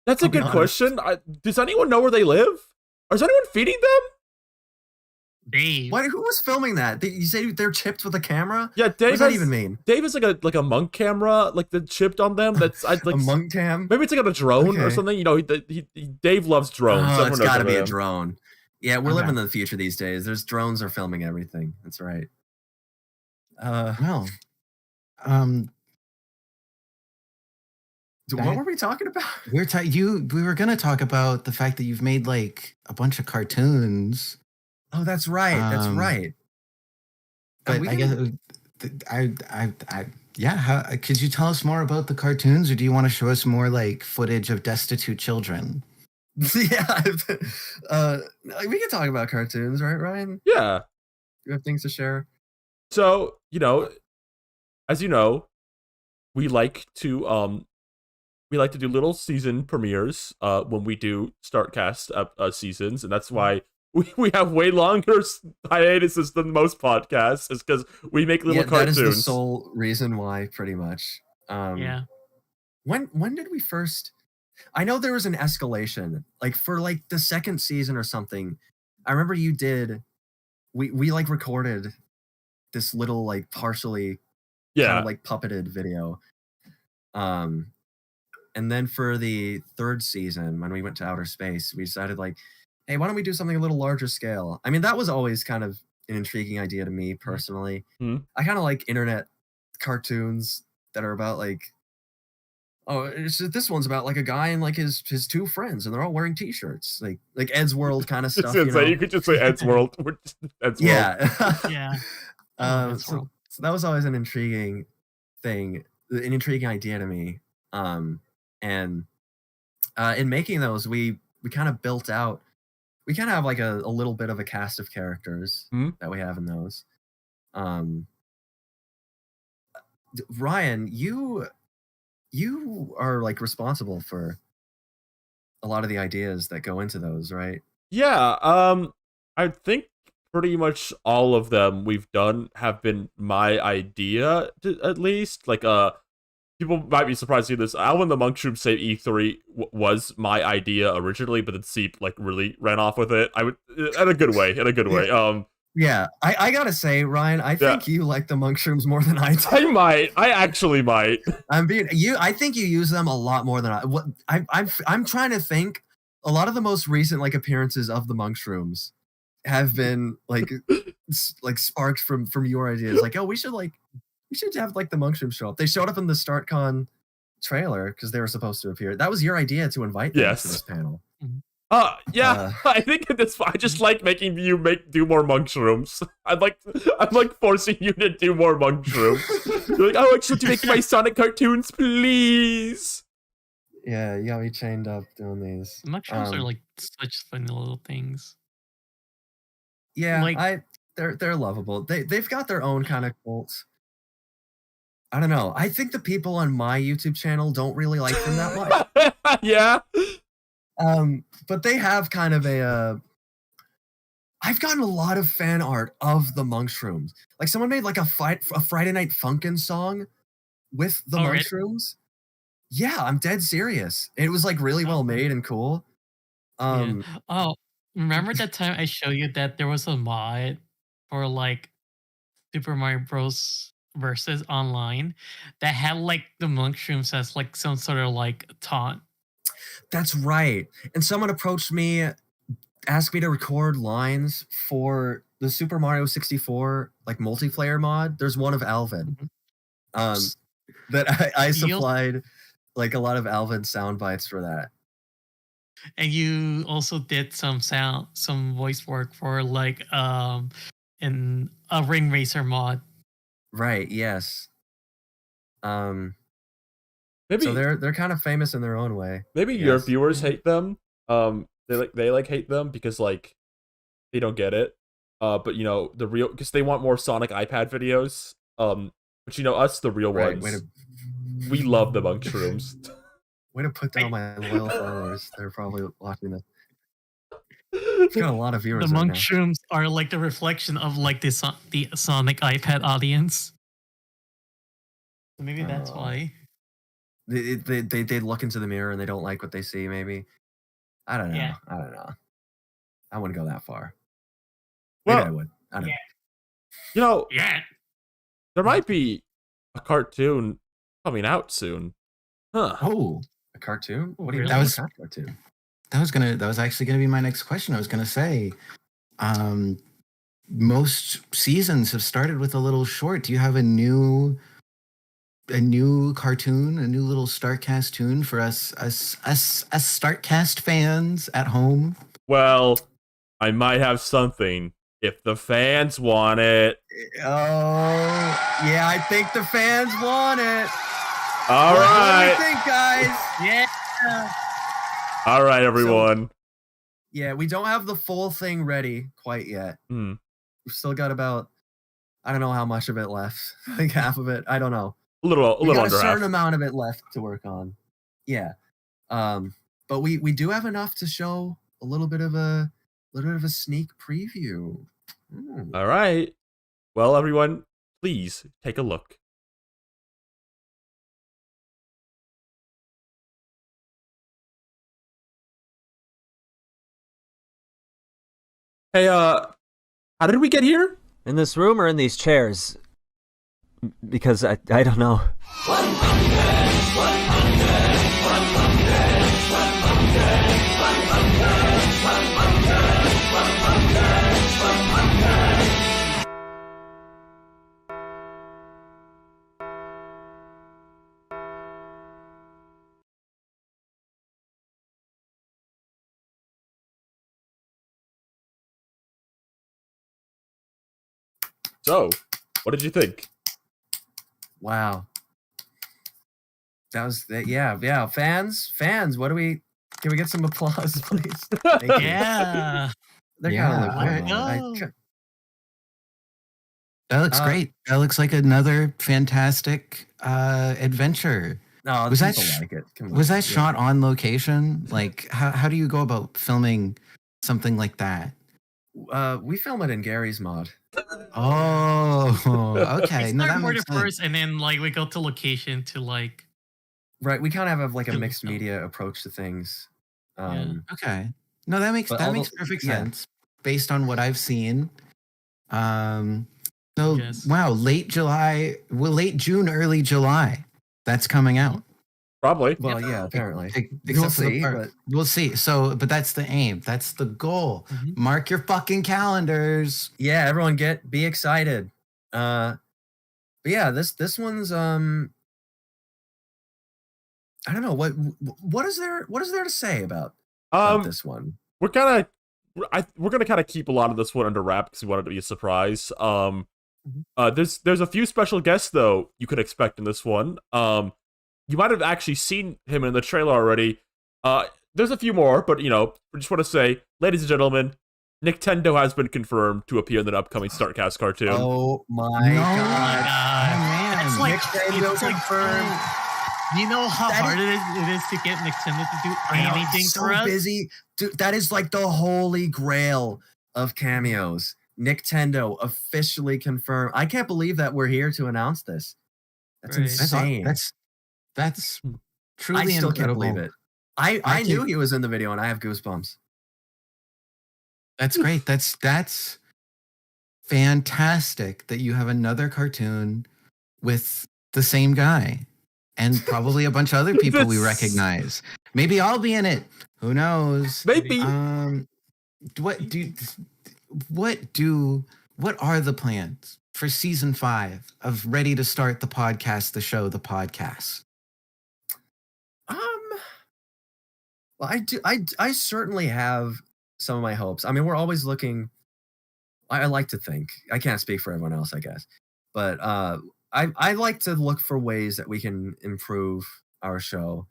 Speaker 2: That's a good question. Does anyone know where they live? Or is anyone feeding them?
Speaker 4: Dave.
Speaker 3: Who was filming that? You say they're chipped with a camera?
Speaker 2: Yeah, Dave.
Speaker 3: What does that even mean?
Speaker 2: Dave is like a monk camera, like the chipped on them. That's like
Speaker 3: a monk cam.
Speaker 2: Maybe it's like on a drone or something. You know, Dave loves drones.
Speaker 3: Oh, it's got to be a drone. Yeah, we're living in the future these days. There's drones are filming everything. That's right.
Speaker 1: Well,
Speaker 3: what were we talking about?
Speaker 1: We were gonna talk about the fact that you've made like a bunch of cartoons.
Speaker 3: Oh, that's right. That's right.
Speaker 1: But I guess could you tell us more about the cartoons, or do you want to show us more like footage of destitute children?
Speaker 3: Yeah, we can talk about cartoons, right, Ryan?
Speaker 2: Yeah.
Speaker 3: You have things to share.
Speaker 2: So, as you know, we like to do little season premieres when we do StartCast seasons, and that's why we have way longer hiatuses than most podcasts, is because we make little cartoons.
Speaker 3: That is the sole reason why, pretty much.
Speaker 4: Yeah.
Speaker 3: When did we first... I know there was an escalation, like for like the second season or something. I remember we like recorded this little like partially kind of like puppeted video. And then for the third season, when we went to outer space, we decided like, hey, why don't we do something a little larger scale? I mean, that was always kind of an intriguing idea to me personally.
Speaker 2: Mm-hmm.
Speaker 3: I kind of like internet cartoons that are about like, this one's about like a guy and like his two friends, and they're all wearing T-shirts, like Ed's World kind of stuff.
Speaker 2: You could just say Ed's World. Ed's World.
Speaker 4: Yeah.
Speaker 3: So that was always an intriguing thing, an intriguing idea to me. And in making those, we kind of built out. We kind of have like a little bit of a cast of characters that we have in those. Ryan, you are like responsible for a lot of the ideas that go into those, right?
Speaker 2: Yeah. I think pretty much all of them we've done have been my idea, at least. Like, people might be surprised to hear this. Alvin the Monkshroom Save E3 was my idea originally, but then Seep like really ran off with it. In a good way.
Speaker 3: Yeah, I gotta say, Ryan, I think you like the Monkshrooms more than I do.
Speaker 2: I actually might.
Speaker 3: I think you use them a lot more than I'm trying to think. A lot of the most recent like appearances of the Monkshrooms have been like sparked from your ideas. Like, oh, we should have like the Monkshroom show up. They showed up in the StartCon trailer because they were supposed to appear. That was your idea to invite them to this panel.
Speaker 2: Yeah, I think I just like making you do more Monkshrooms. I'm like forcing you to do more Monkshrooms. You're like, oh, actually, to make my Sonic cartoons, please.
Speaker 3: Yeah, you got me chained up doing these.
Speaker 4: Monkshroms are like such funny little things.
Speaker 3: Yeah,
Speaker 4: like,
Speaker 3: they're lovable. They've got their own kind of cult. I don't know. I think the people on my YouTube channel don't really like them that much.
Speaker 2: Yeah.
Speaker 3: But they have kind of I've gotten a lot of fan art of the Monkshrooms. Like someone made like a Friday Night Funkin' song with the Monkshrooms. Yeah, I'm dead serious. It was like really well made and cool.
Speaker 4: Yeah. Oh, remember that time I showed you that there was a mod for like Super Mario Bros. Versus online that had like the Monkshrooms as like some sort of like taunt.
Speaker 3: That's right. And someone approached me, asked me to record lines for the Super Mario 64 like multiplayer mod. There's one of Alvin. That I supplied like a lot of Alvin sound bites for that.
Speaker 4: And you also did some voice work for like in a Ring Racer mod.
Speaker 3: Right, yes.
Speaker 2: Maybe
Speaker 3: so they're kind of famous in their own way.
Speaker 2: Maybe your viewers hate them. They hate them because like they don't get it. But you know, because they want more Sonic iPad videos. But you know, us the real ones. We love the Monkshrooms.
Speaker 3: Way to put down my loyal followers. They're probably watching this. It's got a lot of viewers.
Speaker 4: The Monkshrooms are like the reflection of like the Sonic iPad audience. So maybe that's why.
Speaker 3: They look into the mirror and they don't like what they see. Maybe I don't know.
Speaker 4: Yeah.
Speaker 3: I don't know. I wouldn't go that far.
Speaker 2: Well,
Speaker 3: maybe I would. I don't know.
Speaker 2: You know,
Speaker 4: there
Speaker 2: might be a cartoon coming out soon. Huh?
Speaker 3: Oh, a cartoon? What do you
Speaker 1: That
Speaker 3: mean?
Speaker 1: was-
Speaker 3: What kind of cartoon?
Speaker 1: That was actually going to be my next question. I was going to say, most seasons have started with a little short. Do you have a new cartoon, a new little Startcast tune for us Startcast fans at home?
Speaker 2: Well, I might have something if the fans want it.
Speaker 3: Oh, yeah, I think the fans want it.
Speaker 2: All right.
Speaker 3: What do you think, guys?
Speaker 4: Yeah.
Speaker 2: All right, everyone.
Speaker 3: Yeah, we don't have the full thing ready quite yet. We've still got about, I don't know how much of it left. Like half of it. I don't know.
Speaker 2: A little
Speaker 3: we got
Speaker 2: under
Speaker 3: a certain
Speaker 2: half.
Speaker 3: amount of it left to work on. Yeah. But we do have enough to show a little bit of a sneak preview.
Speaker 2: All right. Well, everyone, please take a look. Hey, how did we get here?
Speaker 14: In this room or in these chairs? Because I don't know.
Speaker 2: So, what did you think?
Speaker 3: Wow. That was yeah. Fans, what do we? Can we get some applause, please? Thank you.
Speaker 4: Yeah.
Speaker 3: They're
Speaker 1: Yeah,
Speaker 3: kind of
Speaker 1: alright. That looks great. That looks like another fantastic adventure.
Speaker 3: No,
Speaker 1: was that
Speaker 3: people like it. Come
Speaker 1: was
Speaker 3: on.
Speaker 1: that shot on location? Like, how do you go about filming something like that?
Speaker 3: We film it in Gary's mod.
Speaker 1: Oh, okay.
Speaker 4: We
Speaker 1: No, that
Speaker 4: start
Speaker 1: makes sense.
Speaker 4: first, and then like we go to location to like.
Speaker 3: Right, we kind of have like a
Speaker 4: Film
Speaker 3: mixed
Speaker 4: stuff.
Speaker 3: media approach to things.
Speaker 1: Okay. No, that makes
Speaker 3: But
Speaker 1: perfect
Speaker 3: yeah.
Speaker 1: sense based on what I've seen. So
Speaker 4: Yes.
Speaker 1: wow, late June, early July. That's coming out.
Speaker 2: Probably.
Speaker 3: Well, yeah, apparently.
Speaker 1: Except for the part- we'll see. So, but that's the aim. That's the goal. Mark your fucking calendars.
Speaker 3: Yeah, everyone be excited. But yeah, this one's I don't know what is there to say about this one.
Speaker 2: We're gonna kind of keep a lot of this one under wrap because we want it to be a surprise. There's a few special guests though you could expect in this one. You might have actually seen him in the trailer already. There's a few more, but we just want to say, ladies and gentlemen, Nintendo has been confirmed to appear in an upcoming StartCast cartoon.
Speaker 3: Oh my god!
Speaker 4: Man, it's like confirmed. You know how hard it is to get Nintendo to do anything for us?
Speaker 3: So busy. Dude, that is like the holy grail of cameos. Nintendo officially confirmed. I can't believe that we're here to announce this. That's insane.
Speaker 1: That's truly
Speaker 3: I still
Speaker 1: incredible.
Speaker 3: Can't believe it. I knew he was in the video and I have goosebumps.
Speaker 1: That's great. That's fantastic that you have another cartoon with the same guy and probably a bunch of other people we recognize. Maybe I'll be in it. Who knows?
Speaker 2: Maybe.
Speaker 1: What are the plans for season 5 of Ready to Start the Podcast, the show, the podcast?
Speaker 3: Well, I certainly have some of my hopes. I mean, we're always looking. I like to think. I can't speak for everyone else, I guess, but I like to look for ways that we can improve our show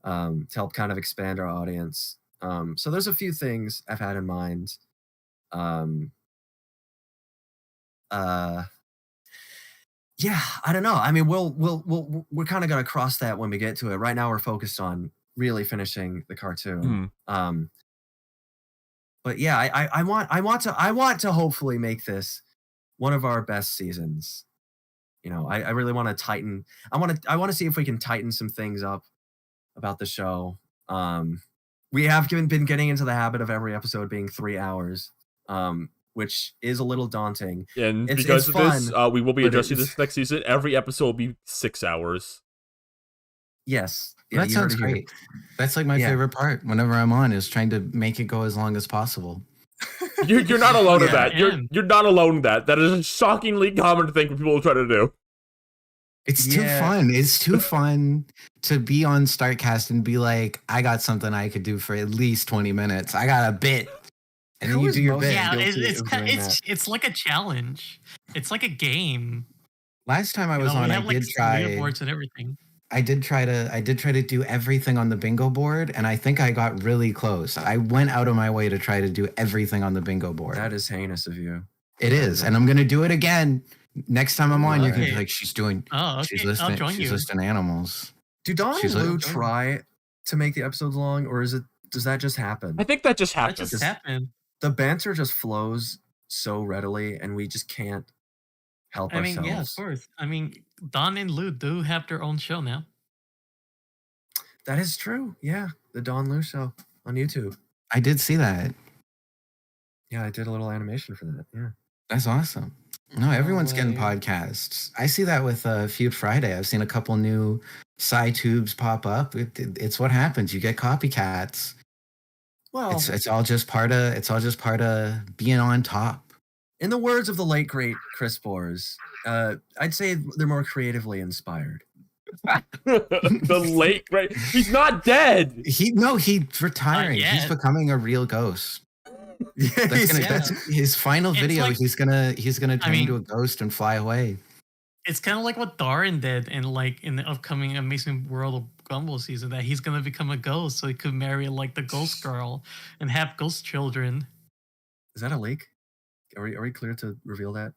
Speaker 3: to help kind of expand our audience. So there's a few things I've had in mind. Yeah, I don't know. I mean, we're kind of gonna cross that when we get to it. Right now, we're focused on really finishing the cartoon. But yeah, I want to hopefully make this one of our best seasons. I really want to tighten. I want to see if we can tighten some things up about the show. We have been getting into the habit of every episode being 3 hours, which is a little daunting.
Speaker 2: And because of this, we will be adjusting this next season. Every episode will be 6 hours.
Speaker 3: Yes.
Speaker 1: Yeah, that sounds great. That's like my favorite part whenever I'm on is trying to make it go as long as possible.
Speaker 2: You're not alone in that. You're not alone in that. That is a shockingly common thing for people to try to do.
Speaker 1: It's too fun. It's too fun to be on StartCast and be like, I got something I could do for at least 20 minutes. I got a bit. And then you do your bit.
Speaker 4: Yeah, it's like a challenge. It's like a game.
Speaker 1: Last time I was on, I did try
Speaker 4: leaderboards and everything.
Speaker 1: I did try to do everything on the bingo board, and I think I got really close. I went out of my way to try to do everything on the bingo board.
Speaker 3: That is heinous of you.
Speaker 1: It is, and I'm gonna do it again next time I'm on. You're gonna be like, she's listing animals.
Speaker 3: Do Don and Lou try to make the episodes long, or does that just happen?
Speaker 2: I think that just happens.
Speaker 4: That just happened.
Speaker 3: The banter just flows so readily, and we just can't help ourselves.
Speaker 4: Yeah, of course. I mean, Don and Lou do have their own show now.
Speaker 3: That is true. Yeah, the Don Lou show on YouTube.
Speaker 1: I did see that.
Speaker 3: Yeah, I did a little animation for that. Yeah,
Speaker 1: that's awesome. No, everyone's getting podcasts. I see that with Feud Friday. I've seen a couple new sci-tubes pop up. It's what happens. You get copycats. Well, it's all just part of being on top.
Speaker 3: In the words of the late great Chris Bors, I'd say they're more creatively inspired.
Speaker 2: The late great. He's not dead.
Speaker 1: He's retiring. He's becoming a real ghost. That's his final video. Like, he's gonna turn into a ghost and fly away.
Speaker 4: It's kind of like what Darren did in the upcoming Amazing World of Gumball season, that he's gonna become a ghost so he could marry like the ghost girl and have ghost children.
Speaker 3: Is that a leak? Are we clear to reveal that?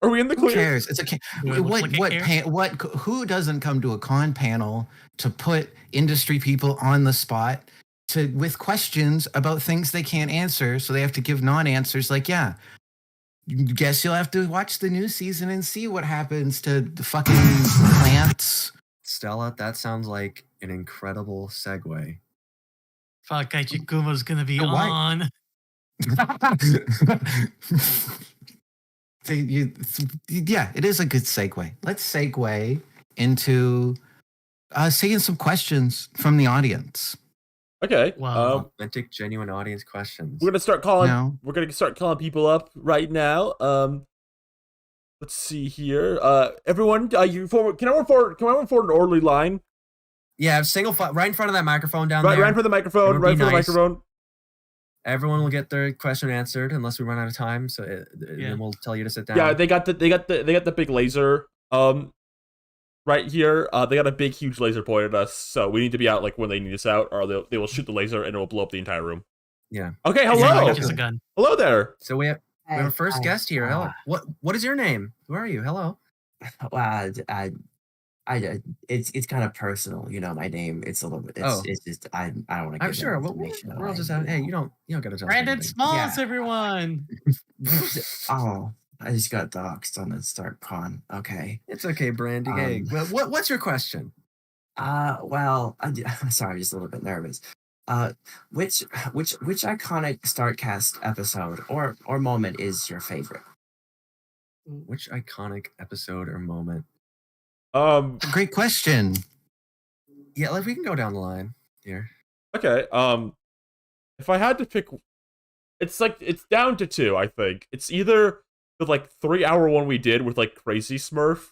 Speaker 2: Are we in the clear?
Speaker 1: Who cares? It's a who doesn't come to a con panel to put industry people on the spot with questions about things they can't answer, so they have to give non-answers like, yeah, guess you'll have to watch the new season and see what happens to the fucking plants.
Speaker 3: Stella, that sounds like an incredible segue.
Speaker 4: Fuck, Aichikuma's gonna be on.
Speaker 1: Yeah, it is a good segue. Let's segue into seeing some questions from the audience.
Speaker 2: Okay.
Speaker 3: Authentic, genuine audience questions.
Speaker 2: We're gonna start calling.
Speaker 1: No.
Speaker 2: We're gonna start calling people up right now. Let's see here. Everyone, can everyone forward an orderly line?
Speaker 3: Yeah, single file right in front of that microphone down
Speaker 2: Right,
Speaker 3: there.
Speaker 2: right in front of the microphone. Right in front of the microphone.
Speaker 3: Everyone will get their question answered unless we run out of time. So then we'll tell you to sit down.
Speaker 2: Yeah, they got the big laser. Right here, they got a big, huge laser pointed at us. So we need to be out like when they need us out, or they will shoot the laser and it will blow up the entire room.
Speaker 3: Yeah.
Speaker 2: Okay. Hello.
Speaker 4: Use a gun.
Speaker 2: Hello there.
Speaker 3: So we have our first guest here. Hello. What is your name? Who are you? Hello.
Speaker 15: Well, it's kind of personal, you know. My name. It's a little bit. It's just I don't want to.
Speaker 3: I'm sure. We're all just having. Hey, you don't gotta tell us
Speaker 4: Brandon
Speaker 3: anything.
Speaker 4: Smalls, everyone.
Speaker 15: Oh, I just got doxxed on the start con. Okay,
Speaker 3: it's okay, Brandy. Hey, what's your question?
Speaker 15: Well, I'm sorry, just a little bit nervous. Which iconic Startcast episode or moment is your favorite?
Speaker 3: Which iconic episode or moment?
Speaker 1: Great question.
Speaker 3: Yeah, like we can go down the line here.
Speaker 2: Okay. If I had to pick, it's down to two. I think it's either the 3-hour one we did with Crazy Smurf.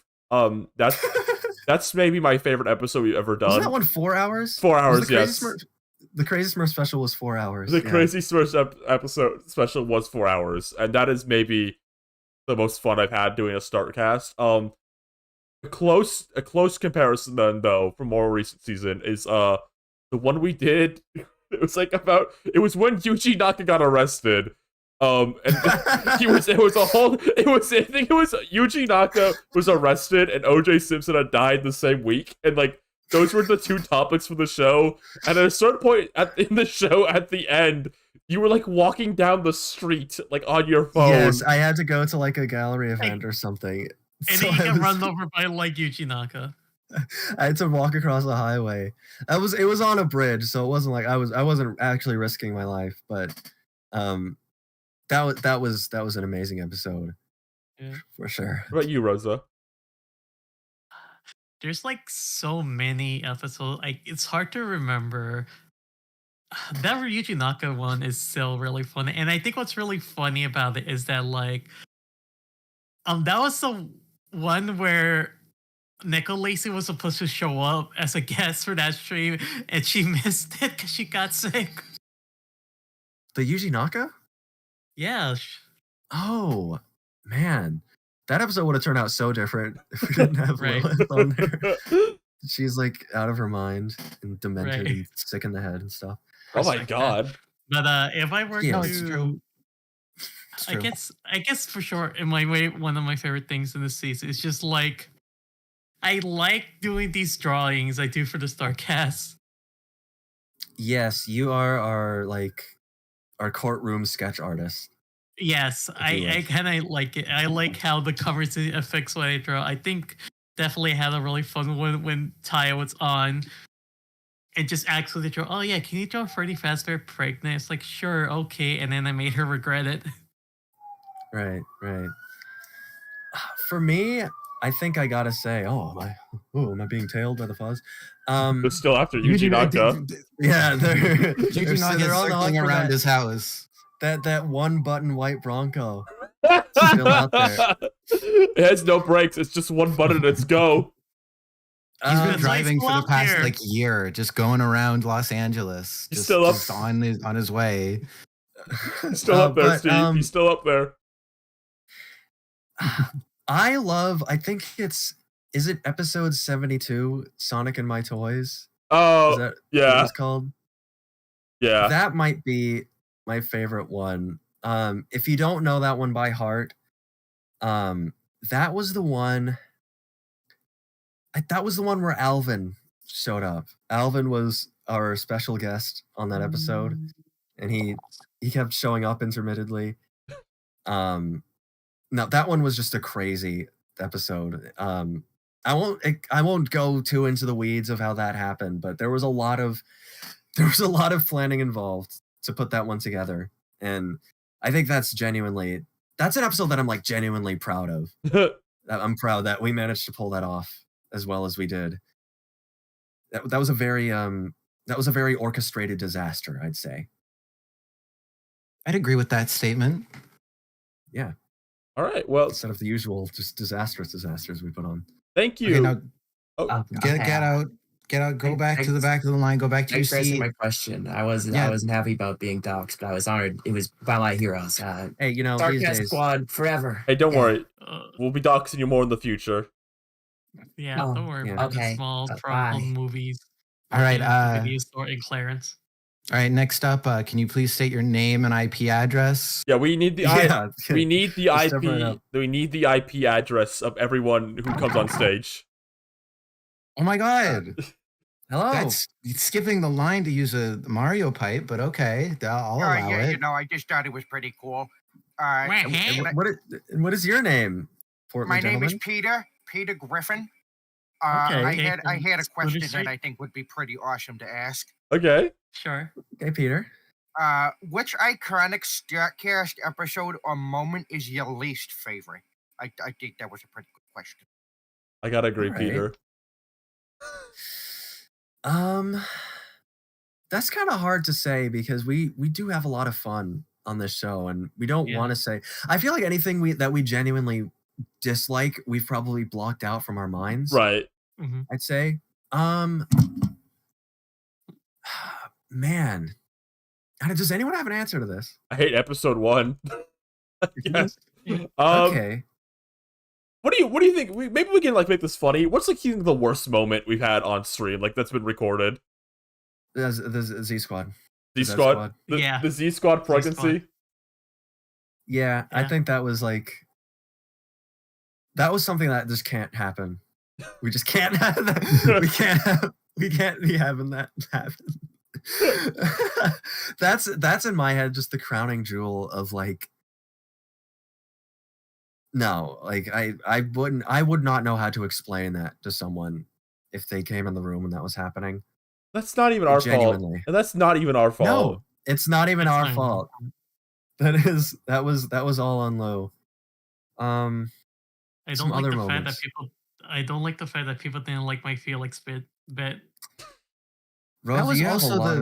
Speaker 2: That's maybe my favorite episode we've ever done.
Speaker 3: Was that one 4 hours?
Speaker 2: 4 hours, yes.
Speaker 3: The Crazy Smurf special was 4 hours.
Speaker 2: The Crazy Smurf episode special was 4 hours, and that is maybe the most fun I've had doing a Startcast. A close comparison then though from more recent season is the one we did. It was when Yuji Naka got arrested. And I think Yuji Naka was arrested and OJ Simpson had died the same week, and those were the two topics for the show. And at a certain point in the show, at the end, you were walking down the street on your phone.
Speaker 3: Yes, I had to go to a gallery event or something.
Speaker 4: And then you get run over by Yuji Naka.
Speaker 3: I had to walk across the highway. It was on a bridge, so it wasn't I wasn't actually risking my life, but that was an amazing episode.
Speaker 4: Yeah.
Speaker 3: For sure.
Speaker 2: What about you, Rosa?
Speaker 4: There's so many episodes. It's hard to remember. That Ryuji Naka one is still really funny, and I think what's really funny about it is that that was the one where Nico Lacey was supposed to show up as a guest for that stream, and she missed it because she got sick.
Speaker 3: The Yuji Naka?
Speaker 4: Yeah.
Speaker 3: Oh man, that episode would have turned out so different if we didn't have Lilith on there. She's out of her mind and demented and sick in the head and stuff.
Speaker 2: Oh my god!
Speaker 4: But if I were
Speaker 3: Yeah,
Speaker 4: to,
Speaker 3: it's true.
Speaker 4: I guess for sure, in my way, one of my favorite things in this season is just I like doing these drawings I do for the Starcast.
Speaker 3: Yes, you are our courtroom sketch artist.
Speaker 4: Yes, I kind of like it. I like how the covers affects what I draw. I think definitely had a really fun one when Taya was on and just asked her to draw. Oh yeah, can you draw Freddy Fazbear pregnant? It's sure, okay, and then I made her regret it.
Speaker 3: Right. For me, I think I gotta say, am I being tailed by the fuzz?
Speaker 2: But still after Yuji Naka.
Speaker 3: Yeah,
Speaker 1: Yuji Naka is circling around his house.
Speaker 3: That one button white Bronco. Still out there.
Speaker 2: It has no brakes. It's just one button and it's go.
Speaker 1: He's been driving for the past year, just going around Los Angeles. Just on his way.
Speaker 2: He's still up there, Steve. He's still up there.
Speaker 3: I think is it episode 72, Sonic and My Toys?
Speaker 2: Oh,
Speaker 3: is that
Speaker 2: yeah.
Speaker 3: What it's called?
Speaker 2: Yeah.
Speaker 3: That might be my favorite one. If you don't know that one by heart, that was the one where Alvin showed up. Alvin was our special guest on that episode, and he kept showing up intermittently. Now that one was just a crazy episode. I won't go too into the weeds of how that happened, but there was a lot of planning involved to put that one together, and I think that's an episode that I'm genuinely proud of. I'm proud that we managed to pull that off as well as we did. that was a very orchestrated disaster, I'd say.
Speaker 1: I'd agree with that statement.
Speaker 3: Yeah.
Speaker 2: All right. Well,
Speaker 3: instead of the usual just disastrous disasters we put on.
Speaker 2: Thank you.
Speaker 1: Okay, now,
Speaker 15: Okay.
Speaker 1: get out. Go back to the back of the line. Go back to your
Speaker 15: Thanks for answering
Speaker 1: seat.
Speaker 15: my question. I wasn't happy about being doxxed, but I was honored. It was by my heroes.
Speaker 3: Hey, these
Speaker 15: Starcast
Speaker 3: days,
Speaker 15: Squad forever.
Speaker 2: Hey, don't worry. We'll be doxing you more in the future.
Speaker 4: Yeah,
Speaker 15: Oh,
Speaker 4: don't worry
Speaker 15: yeah.
Speaker 4: about
Speaker 15: Okay.
Speaker 4: the small
Speaker 15: Bye.
Speaker 4: problem movies.
Speaker 1: All right.
Speaker 4: Video store in Clarence.
Speaker 1: All right. Next up, can you please state your name and IP address?
Speaker 2: Yeah, we need the we need the
Speaker 3: Just step right
Speaker 2: IP.
Speaker 3: up.
Speaker 2: We need the IP address of everyone who comes on stage.
Speaker 1: Oh my God.
Speaker 3: Hello.
Speaker 1: That's skipping the line to use a Mario pipe, but okay, I'll allow
Speaker 16: yeah,
Speaker 1: it.
Speaker 16: you know, I just thought it was pretty cool.
Speaker 3: What is your name?
Speaker 16: My name is Peter Griffin. I had a question that I think would be pretty awesome to ask.
Speaker 2: Okay.
Speaker 4: Sure.
Speaker 3: Okay, Peter.
Speaker 16: Which iconic Starcast episode or moment is your least favorite? I think that was a pretty good question.
Speaker 2: I gotta agree,
Speaker 3: All right.
Speaker 2: Peter.
Speaker 3: That's kind of hard to say because we do have a lot of fun on this show, and we don't want to say. I feel like anything that we genuinely dislike, we've probably blocked out from our minds.
Speaker 2: Right.
Speaker 4: Mm-hmm.
Speaker 3: I'd say. Man, does anyone have an answer to this?
Speaker 2: I hate episode 1. Yes.
Speaker 3: Okay.
Speaker 2: What do you think? Maybe we can like make this funny. What's like the worst moment we've had on stream, like that's been recorded?
Speaker 3: The Z Squad.
Speaker 2: Z Squad. The Z Squad pregnancy.
Speaker 3: Yeah, I think that was something that just can't happen. We just can't have that. We can't be having that happen. That's in my head just the crowning jewel of like. No, like I would not know how to explain that to someone if they came in the room when that was happening.
Speaker 2: That's not even our fault. And that's not even our fault.
Speaker 3: No, it's not even our fault. That was all on low.
Speaker 4: I
Speaker 3: some
Speaker 4: don't like
Speaker 3: other
Speaker 4: the fact that
Speaker 3: moments.
Speaker 4: people didn't like my Felix bit.
Speaker 1: That
Speaker 3: Rosie,
Speaker 1: was
Speaker 3: you have a
Speaker 1: also
Speaker 3: lot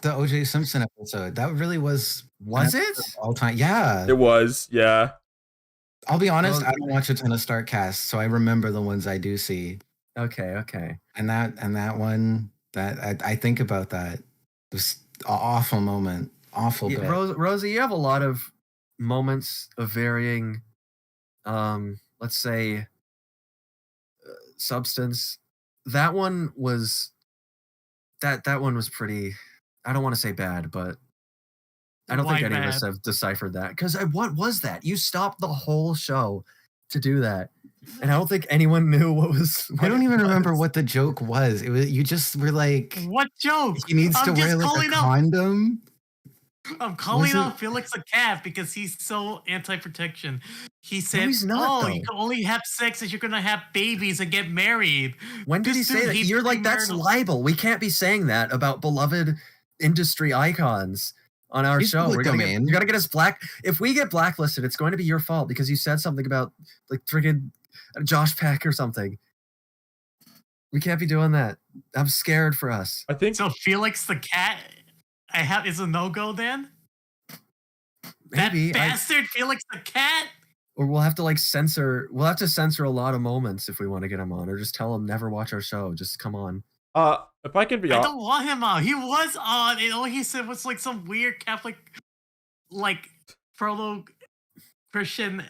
Speaker 1: the
Speaker 3: of.
Speaker 1: O.J. Simpson episode. That really was.
Speaker 3: Was
Speaker 1: an
Speaker 3: it?
Speaker 1: episode of all time? Yeah.
Speaker 2: It was. Yeah.
Speaker 1: I'll be honest.
Speaker 3: Well-
Speaker 1: I don't watch a ton of Startcasts, so I remember the ones I do see.
Speaker 3: Okay.
Speaker 1: And that one that I think about that. It was an awful moment. Awful
Speaker 3: Yeah,
Speaker 1: bit.
Speaker 3: Rosie, you have a lot of moments of varying, let's say, substance. That one was pretty. I don't want to say bad, but I don't think
Speaker 4: Why
Speaker 3: any of us
Speaker 4: bad?
Speaker 3: have deciphered that. Because what was that? You stopped the whole show to do that, and I don't think anyone knew what was.
Speaker 1: I don't even remember what the joke was. It was you just were like,
Speaker 4: What joke?
Speaker 1: he needs to
Speaker 4: I'm
Speaker 1: wear
Speaker 4: just
Speaker 1: like a
Speaker 4: calling out.
Speaker 1: condom.
Speaker 4: I'm calling
Speaker 1: Was it-
Speaker 4: out Felix the cat because he's so anti-protection. He said,
Speaker 3: he's not,
Speaker 4: you
Speaker 3: though.
Speaker 4: can only have sex if you're gonna have babies and get married."
Speaker 3: When did he
Speaker 4: This
Speaker 3: say
Speaker 4: dude,
Speaker 3: that?
Speaker 4: he's
Speaker 3: You're like, that's
Speaker 4: premarital.
Speaker 3: libel. We can't be saying that about beloved industry icons on our
Speaker 1: He's
Speaker 3: show.
Speaker 1: public domain.
Speaker 3: You gotta get us black. If we get blacklisted, it's going to be your fault because you said something about like friggin' Josh Peck or something. We can't be doing that. I'm scared for us.
Speaker 2: I think
Speaker 4: So Felix the cat, is a no-go then.
Speaker 3: Maybe
Speaker 4: That bastard Felix the cat.
Speaker 3: or we'll have to like censor. We'll have to censor a lot of moments if we want to get him on, or just tell him never watch our show. Just come on.
Speaker 2: If I can be
Speaker 4: I
Speaker 2: honest,
Speaker 4: don't want him on. He was on, and all he said was like some weird Catholic, like proto Christian.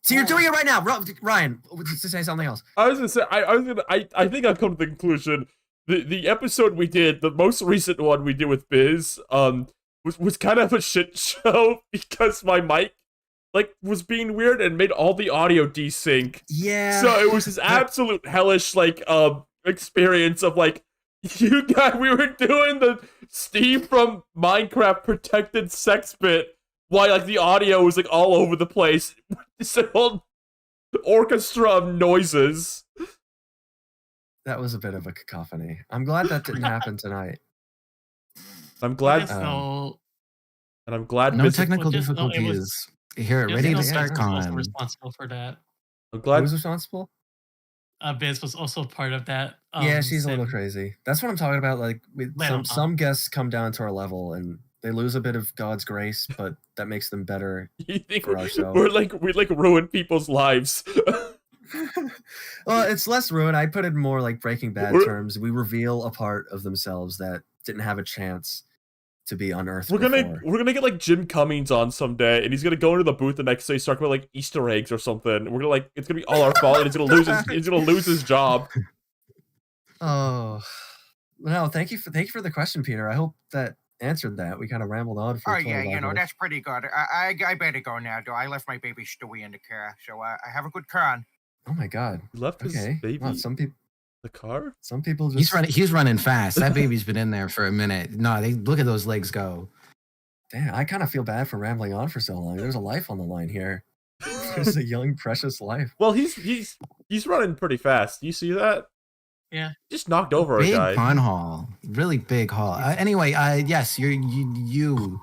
Speaker 3: So you're doing it right now, Ryan. To say something else.
Speaker 2: I was gonna say I think I've come to the conclusion the episode we did, the most recent one we did with Biz, was kind of a shit show because my mic like was being weird and made all the audio desync.
Speaker 3: Yeah.
Speaker 2: So it was this absolute hellish like experience of like you guys we were doing the Steve from Minecraft protected sex bit while like the audio was like all over the place. This whole orchestra of noises.
Speaker 3: That was a bit of a cacophony. I'm glad that didn't happen tonight.
Speaker 2: I'm glad
Speaker 4: Just know-
Speaker 2: and I'm glad
Speaker 1: No
Speaker 2: Biz-
Speaker 1: technical
Speaker 4: Just know it
Speaker 1: difficulties.
Speaker 4: was-
Speaker 1: Here,
Speaker 4: just
Speaker 1: ready
Speaker 4: know
Speaker 1: to start
Speaker 4: Felix was
Speaker 1: con.
Speaker 4: responsible for that.
Speaker 2: I'm glad
Speaker 3: Who's responsible?
Speaker 4: Biz was also part of that.
Speaker 3: Yeah, she's a little
Speaker 4: sim.
Speaker 3: crazy. That's what I'm talking about. Like,
Speaker 4: Little,
Speaker 3: some guests come down to our level and they lose a bit of God's grace, but that makes them better
Speaker 2: You think
Speaker 3: for our show.
Speaker 2: we ruin people's lives?
Speaker 3: Well, it's less ruin. I put it in more like Breaking Bad terms. We reveal a part of themselves that didn't have a chance to be unearthed.
Speaker 2: We're gonna get like Jim Cummings on someday, and he's gonna go into the booth the next day, start about like Easter eggs or something. We're gonna like it's gonna be all our fault, and he's gonna lose his job.
Speaker 3: Oh no! Thank you for the question, Peter. I hope that answered that. We kind of rambled on for.
Speaker 16: Oh yeah, that's pretty good. I better go now, though. I left my baby Stewie in the car, so I have a good con.
Speaker 3: Oh my god!
Speaker 2: He left his baby.
Speaker 3: Wow, some people.
Speaker 2: The car?
Speaker 3: Some people just.
Speaker 1: He's running fast. That baby's been in there for a minute. No, look at those legs go.
Speaker 3: Damn, I kind of feel bad for rambling on for so long. There's a life on the line here. There's a young, precious life.
Speaker 2: Well, he's running pretty fast. You see that?
Speaker 4: Yeah.
Speaker 2: Just knocked over
Speaker 1: Big
Speaker 2: a guy.
Speaker 1: fun hall. Really big hall. Anyway, yes, you.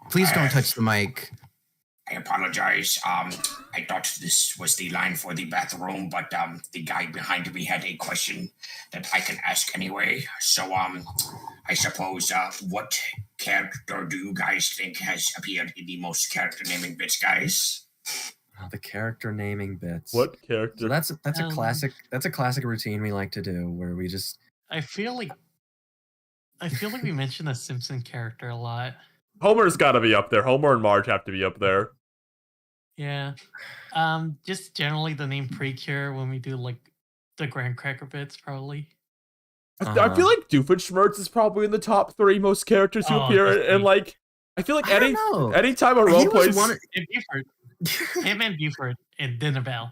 Speaker 1: Please don't touch the mic.
Speaker 17: I apologize. I thought this was the line for the bathroom, but the guy behind me had a question that I can ask anyway. So I suppose what character do you guys think has appeared in the most character naming bits, guys?
Speaker 3: Oh, the character naming bits.
Speaker 2: What character?
Speaker 3: So that's a classic. That's a classic routine we like to do, where we just.
Speaker 4: I feel like we mentioned the Simpson character a lot.
Speaker 2: Homer's got to be up there. Homer and Marge have to be up there.
Speaker 4: Yeah. Just generally the name Precure when we do like the Graham Cracker bits, probably.
Speaker 2: I feel like Doofenshmirtz is probably in the top 3 most characters who appear, and like I feel like anytime a role plays.
Speaker 4: Him and Buford and Dinnerbell.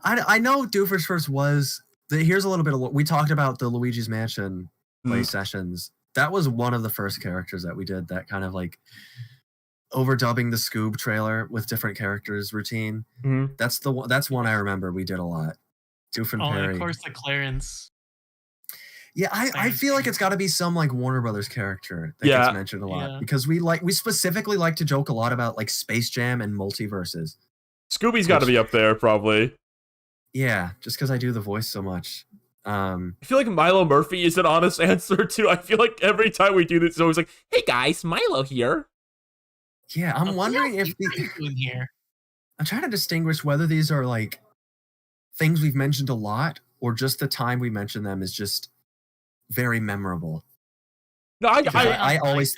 Speaker 3: I know Doofenshmirtz was. Here's a little bit of what we talked about the Luigi's Mansion play sessions. That was one of the first characters that we did. That kind of like overdubbing the Scoob trailer with different characters routine.
Speaker 2: Mm-hmm.
Speaker 3: That's one I remember we did a lot. Doof and Perry.
Speaker 4: Of course, the Clarence.
Speaker 3: Yeah, I feel like it's got to be some like Warner Brothers character that gets mentioned a lot because we specifically like to joke a lot about like Space Jam and multiverses.
Speaker 2: Scooby's got to be up there probably.
Speaker 3: Yeah, just because I do the voice so much.
Speaker 2: I feel like Milo Murphy is an honest answer too. I feel like every time we do this, it's always like, "Hey guys, Milo here."
Speaker 3: Yeah, I'm wondering if
Speaker 4: here.
Speaker 3: I'm trying to distinguish whether these are like things we've mentioned a lot or just the time we mention them is just very memorable.
Speaker 2: No,
Speaker 3: I always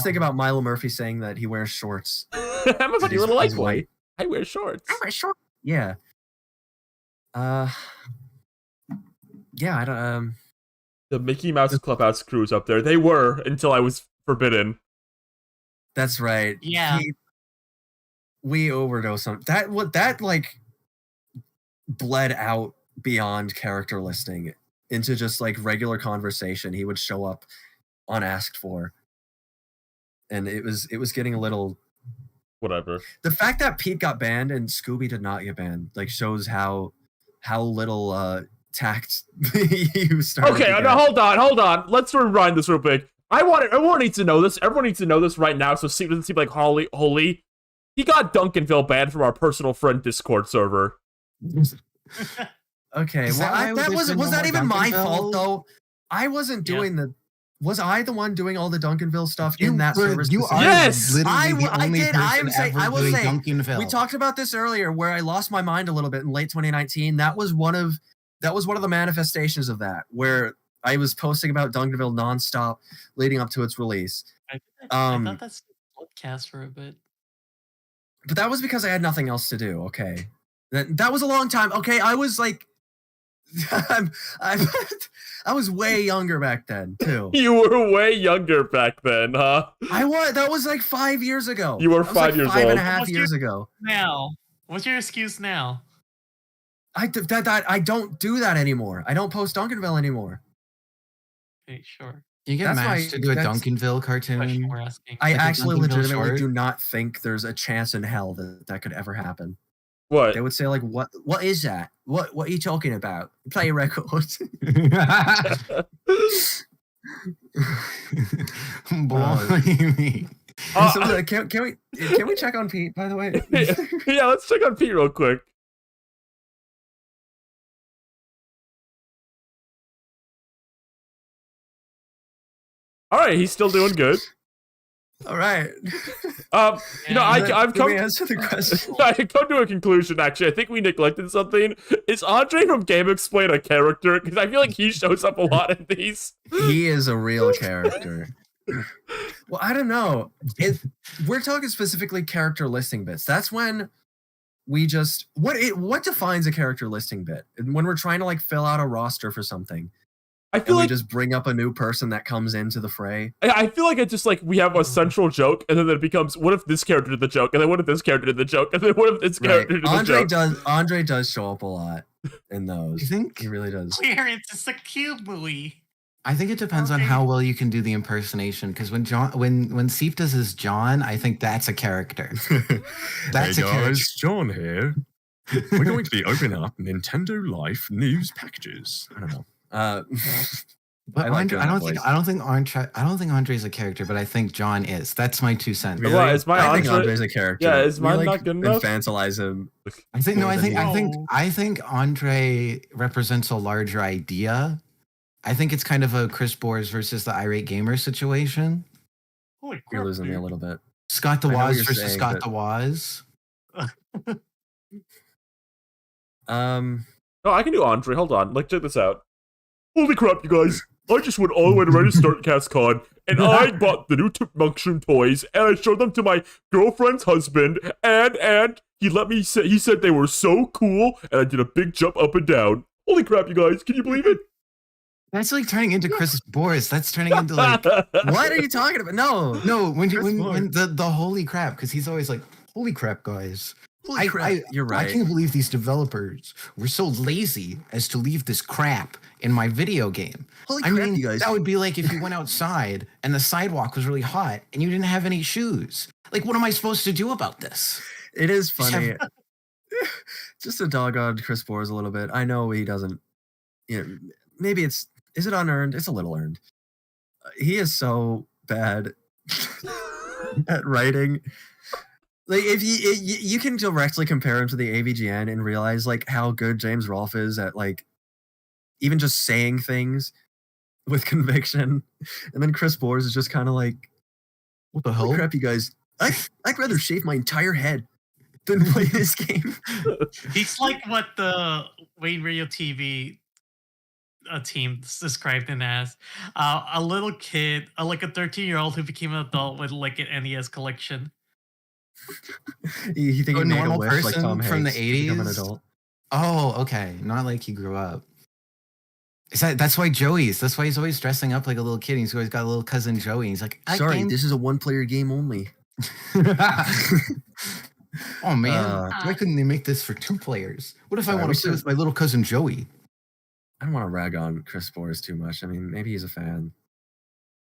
Speaker 3: think about Milo Murphy saying that he wears shorts.
Speaker 2: I'm a funny little light boy. I wear shorts.
Speaker 3: I wear shorts. Yeah. Yeah, I don't.
Speaker 2: The Mickey Mouse Clubhouse crew's up there. They were until I was forbidden.
Speaker 3: That's right.
Speaker 4: Yeah.
Speaker 3: We overdosed on that like bled out beyond character listing into just like regular conversation. He would show up unasked for. And it was getting a little
Speaker 2: whatever.
Speaker 3: The fact that Pete got banned and Scooby did not get banned like shows how little tact you started.
Speaker 2: Okay, now hold on. Let's rewind this real quick. Everyone needs to know this. Everyone needs to know this right now. So it doesn't seem like holy. He got Duncanville banned from our personal friend Discord server.
Speaker 3: Okay, was that even my fault though? I wasn't doing the. Was I the one doing all the Duncanville stuff in that server?
Speaker 2: Yes,
Speaker 3: I did. I will say. Duncanville. We talked about this earlier, where I lost my mind a little bit in late 2019. That was one of the manifestations of that, where I was posting about Duncanville nonstop leading up to its release.
Speaker 4: I thought that's a podcast for a bit.
Speaker 3: But that was because I had nothing else to do. Okay, that was a long time. Okay, I was like, I was way younger back then too.
Speaker 2: You were way younger back then, huh?
Speaker 3: I was. That was like 5 years ago.
Speaker 2: You were 5 years old.
Speaker 3: 5.5 years ago.
Speaker 4: Now, what's your excuse now?
Speaker 3: I don't do that anymore. I don't post Duncanville anymore.
Speaker 4: Okay, sure.
Speaker 1: You get Mash to do a Duncanville cartoon.
Speaker 3: I actually legitimately do not think there's a chance in hell that could ever happen.
Speaker 2: What?
Speaker 3: They would say like, what is that? What are you talking about? Play a record. Can we check on Pete, by the way?
Speaker 2: Yeah, let's check on Pete real quick. All right, he's still doing good.
Speaker 3: All right.
Speaker 2: I've come.
Speaker 3: Answer the question.
Speaker 2: I come to a conclusion. Actually, I think we neglected something. Is Andre from Game Explain a character? Because I feel like he shows up a lot in these.
Speaker 3: He is a real character. Well, I don't know. We're talking specifically character listing bits. That's when we just what defines a character listing bit? When we're trying to like fill out a roster for something.
Speaker 2: I feel like
Speaker 3: we just bring up a new person that comes into the fray.
Speaker 2: I feel like it's just like we have a central joke, and then it becomes, what if this character did the joke, and then what if this character did the joke, and then what if this character did the joke?
Speaker 3: Andre does show up a lot in those.
Speaker 1: You think?
Speaker 3: He really does.
Speaker 4: Clearance is a cube movie.
Speaker 1: I think it depends on how well you can do the impersonation. Because when Seep does his John, I think that's a character. That's
Speaker 18: hey
Speaker 1: a
Speaker 18: guys,
Speaker 1: character.
Speaker 18: John here. We're going to be opening up Nintendo Life news packages.
Speaker 3: I don't know.
Speaker 1: But I don't think Andre's a character, but I think John is. That's my 2 cents.
Speaker 3: Really?
Speaker 2: Well, is my
Speaker 3: I think
Speaker 2: Andre-
Speaker 3: Andre's a character.
Speaker 2: Yeah, is mine
Speaker 3: We,
Speaker 2: not good enough?
Speaker 3: Infantilize him.
Speaker 1: I think Andre represents a larger idea. I think it's kind of a Chris Boers versus the irate gamer situation.
Speaker 4: Holy crap,
Speaker 3: You're losing me a
Speaker 4: dude.
Speaker 3: little bit.
Speaker 1: Scott the
Speaker 3: I know what
Speaker 1: Waz
Speaker 3: you're
Speaker 1: versus
Speaker 3: saying,
Speaker 1: Scott
Speaker 3: but-
Speaker 1: the Waz.
Speaker 2: No, I can do Andre. Hold on. Like, check this out. Holy crap, you guys. I just went all the way to Ready to Start CastCon, and I bought the new Monkshroom toys, and I showed them to my girlfriend's husband, and he let me say, he said they were so cool, and I did a big jump up and down. Holy crap, you guys. Can you believe it?
Speaker 1: That's like turning into Chris Boris. That's turning into like
Speaker 3: What are you talking about? No.
Speaker 1: when
Speaker 3: Boris.
Speaker 1: the holy crap, because he's always like, holy crap, guys.
Speaker 3: Holy crap, you're right.
Speaker 1: I can't believe these developers were so lazy as to leave this crap in my video game.
Speaker 3: Holy
Speaker 1: I
Speaker 3: crap,
Speaker 1: mean,
Speaker 3: you guys.
Speaker 1: that would be like if you went outside and the sidewalk was really hot and you didn't have any shoes. Like, what am I supposed to do about this?
Speaker 3: It is funny. Just to dog on Chris Boers a little bit. I know he doesn't. Maybe is it unearned? It's a little earned. He is so bad at writing. Like, if you can directly compare him to the AVGN and realize like how good James Rolfe is at like even just saying things with conviction, and then Chris Boers is just kind of like,
Speaker 1: what the
Speaker 3: "Holy
Speaker 1: hell,
Speaker 3: crap, you guys! I'd rather shave my entire head than play this game."
Speaker 4: He's like what the Wayne Radio TV team described him as a little kid, like a 13-year-old who became an adult with like an NES collection.
Speaker 3: You think
Speaker 1: a
Speaker 3: he made a
Speaker 1: normal
Speaker 3: wish like
Speaker 1: person
Speaker 3: Tom
Speaker 1: from the
Speaker 3: Hanks to become an
Speaker 1: 80s?
Speaker 3: adult?
Speaker 1: Oh, okay. Not like he grew up. That's why That's why he's always dressing up like a little kid. He's always got a little cousin Joey. He's like,
Speaker 3: Sorry, this is a one-player game only.
Speaker 1: Oh man, why couldn't they make this for 2 players? What if I
Speaker 3: Sorry,
Speaker 1: want
Speaker 3: we
Speaker 1: to play with my little cousin Joey?
Speaker 3: I don't want to rag on Chris Boers too much. I mean, maybe he's a fan.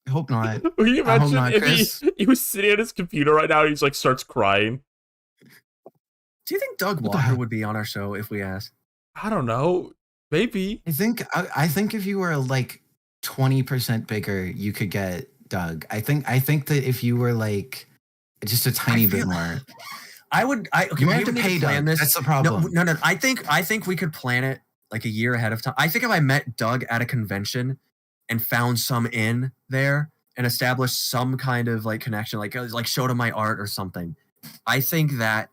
Speaker 1: I hope not.
Speaker 2: Can you
Speaker 1: I hope
Speaker 2: imagine
Speaker 1: not,
Speaker 2: if
Speaker 1: Chris.
Speaker 2: he was sitting at his computer right now and he's like starts crying?
Speaker 3: Do you think Doug Walker would be on our show if we asked?
Speaker 2: I don't know. Maybe.
Speaker 1: I think if you were like 20% bigger, you could get Doug. I think that if you were like just a tiny bit more,
Speaker 3: Okay,
Speaker 1: you might
Speaker 3: we
Speaker 1: have to
Speaker 3: need
Speaker 1: pay
Speaker 3: plan
Speaker 1: Doug.
Speaker 3: this.
Speaker 1: That's the problem.
Speaker 3: No. I think we could plan it like a year ahead of time. I think if I met Doug at a convention and found some in there and established some kind of like connection, like showed him my art or something, I think that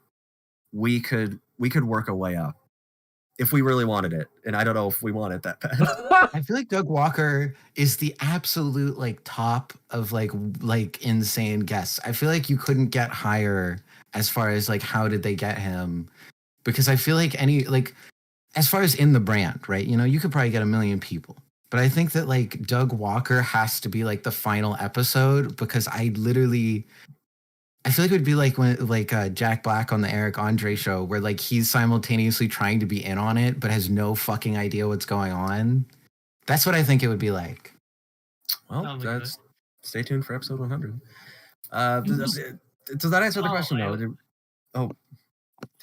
Speaker 3: we could work a way up if we really wanted it. And I don't know if we want it that bad.
Speaker 1: I feel like Doug Walker is the absolute like top of like insane guests. I feel like you couldn't get higher as far as like how did they get him, because I feel like as far as in the brand, right? You know, you could probably get 1 million people. But I think that like Doug Walker has to be like the final episode, because I feel like it would be like when Jack Black on the Eric Andre show, where like he's simultaneously trying to be in on it but has no fucking idea what's going on. That's what I think it would be like.
Speaker 3: Well, stay tuned for episode 100. Does that answer the question though? Do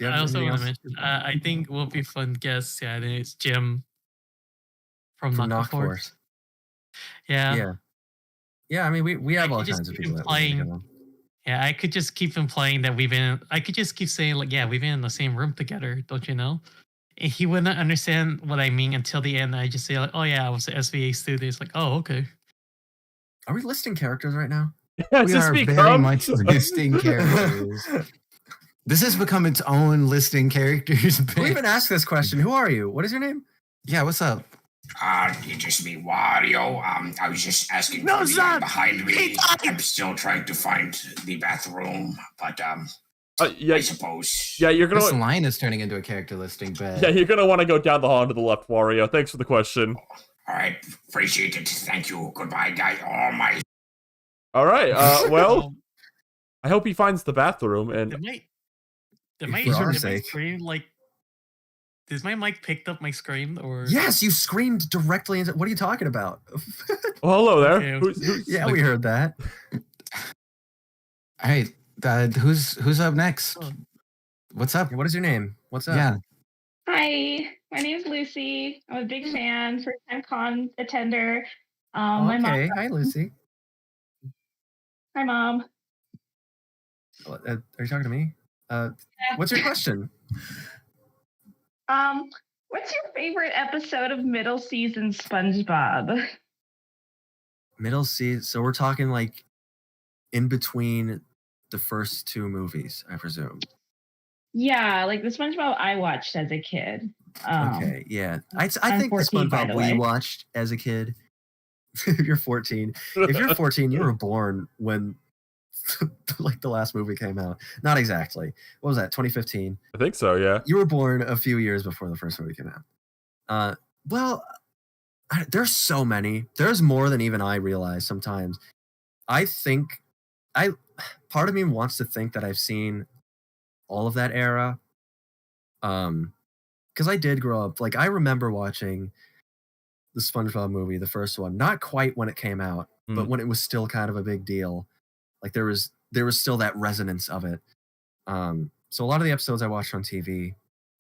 Speaker 3: you have
Speaker 4: I also
Speaker 3: anything
Speaker 4: want to
Speaker 3: else?
Speaker 4: mention, I think will be fun guests. Yeah, I think it's Jim from Knock Force. Yeah.
Speaker 3: I mean, we have all
Speaker 4: could just
Speaker 3: kinds of
Speaker 4: keep
Speaker 3: people that
Speaker 4: playing.
Speaker 3: listen to them.
Speaker 4: Yeah, I could just keep him playing that I could just keep saying like, yeah, we've been in the same room together, don't you know? And he wouldn't understand what I mean until the end. I just say like, oh yeah, I was an SVA student. It's like, oh, okay.
Speaker 3: Are we listing characters right now?
Speaker 1: We are very much listing characters. This has become its own listing characters.
Speaker 3: We even asked this question. Who are you? What is your name?
Speaker 1: Yeah, what's up?
Speaker 17: It's just me, Wario. I was just asking
Speaker 3: No,
Speaker 17: for the guy
Speaker 3: son!
Speaker 17: behind me. I'm still trying to find the bathroom, but
Speaker 2: yeah,
Speaker 17: I suppose.
Speaker 2: Yeah, you're gonna.
Speaker 1: This line is turning into a character listing, but
Speaker 2: Yeah, you're gonna want to go down the hall and to the left, Wario. Thanks for the question.
Speaker 17: All right, appreciate it. Thank you. Goodbye, guys. Oh my.
Speaker 2: All right. Well, I hope he finds the bathroom and.
Speaker 4: Did my scream Did my mic picked up my scream or?
Speaker 3: Yes, you screamed directly into. What are you talking about?
Speaker 2: Well, hello there.
Speaker 4: Okay.
Speaker 3: Yeah, we heard that.
Speaker 1: All right, who's up next? What's up?
Speaker 3: What is your name? What's up?
Speaker 1: Yeah.
Speaker 19: Hi, my name's Lucy. I'm a big fan, first-time con attender. My mom.
Speaker 3: Okay, hi Lucy.
Speaker 19: Hi, Mom.
Speaker 3: Are you talking to me? What's your question?
Speaker 19: What's your favorite episode of middle season SpongeBob?
Speaker 3: Middle season. So we're talking like in between the first two movies, I presume.
Speaker 19: Yeah, like the SpongeBob I watched as a kid.
Speaker 3: Okay, yeah. I
Speaker 19: I'm
Speaker 3: think the
Speaker 19: 14, by
Speaker 3: SpongeBob
Speaker 19: the
Speaker 3: we
Speaker 19: way.
Speaker 3: watched as a kid. You're 14. If you're 14, you were born when like the last movie came out. Not exactly. What was that? 2015.
Speaker 2: I think so. Yeah.
Speaker 3: You were born a few years before the first movie came out. Well, there's so many. There's more than even I realize sometimes. Part of me wants to think that I've seen all of that era. Because I did grow up. Like I remember watching the SpongeBob movie, the first one, not quite when it came out, but when it was still kind of a big deal. Like there was still that resonance of it. So a lot of the episodes I watched on TV,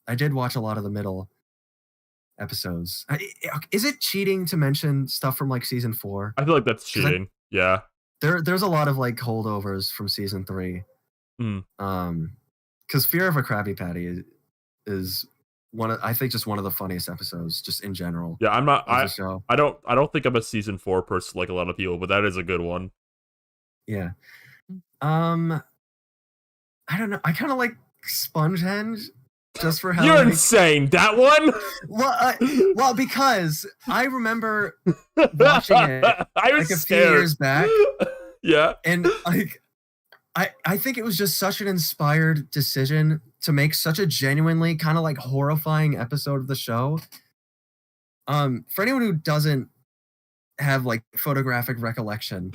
Speaker 3: I did watch a lot of the middle episodes. Is it cheating to mention stuff from like season 4?
Speaker 2: I feel like that's cheating. Yeah.
Speaker 3: There's a lot of like holdovers from season 3. Because Fear of a Krabby Patty is I think just one of the funniest episodes just in general.
Speaker 2: Yeah, I'm not.
Speaker 3: I
Speaker 2: don't think I'm a season 4 person like a lot of people, but that is a good one.
Speaker 3: Yeah. I don't know. I kind of like Spongehenge just for how
Speaker 2: You're insane. That one?
Speaker 3: Well, because I remember watching it
Speaker 2: I was
Speaker 3: like a
Speaker 2: scared.
Speaker 3: few years back.
Speaker 2: Yeah.
Speaker 3: And like I think it was just such an inspired decision to make such a genuinely kind of like horrifying episode of the show. For anyone who doesn't have like photographic recollection,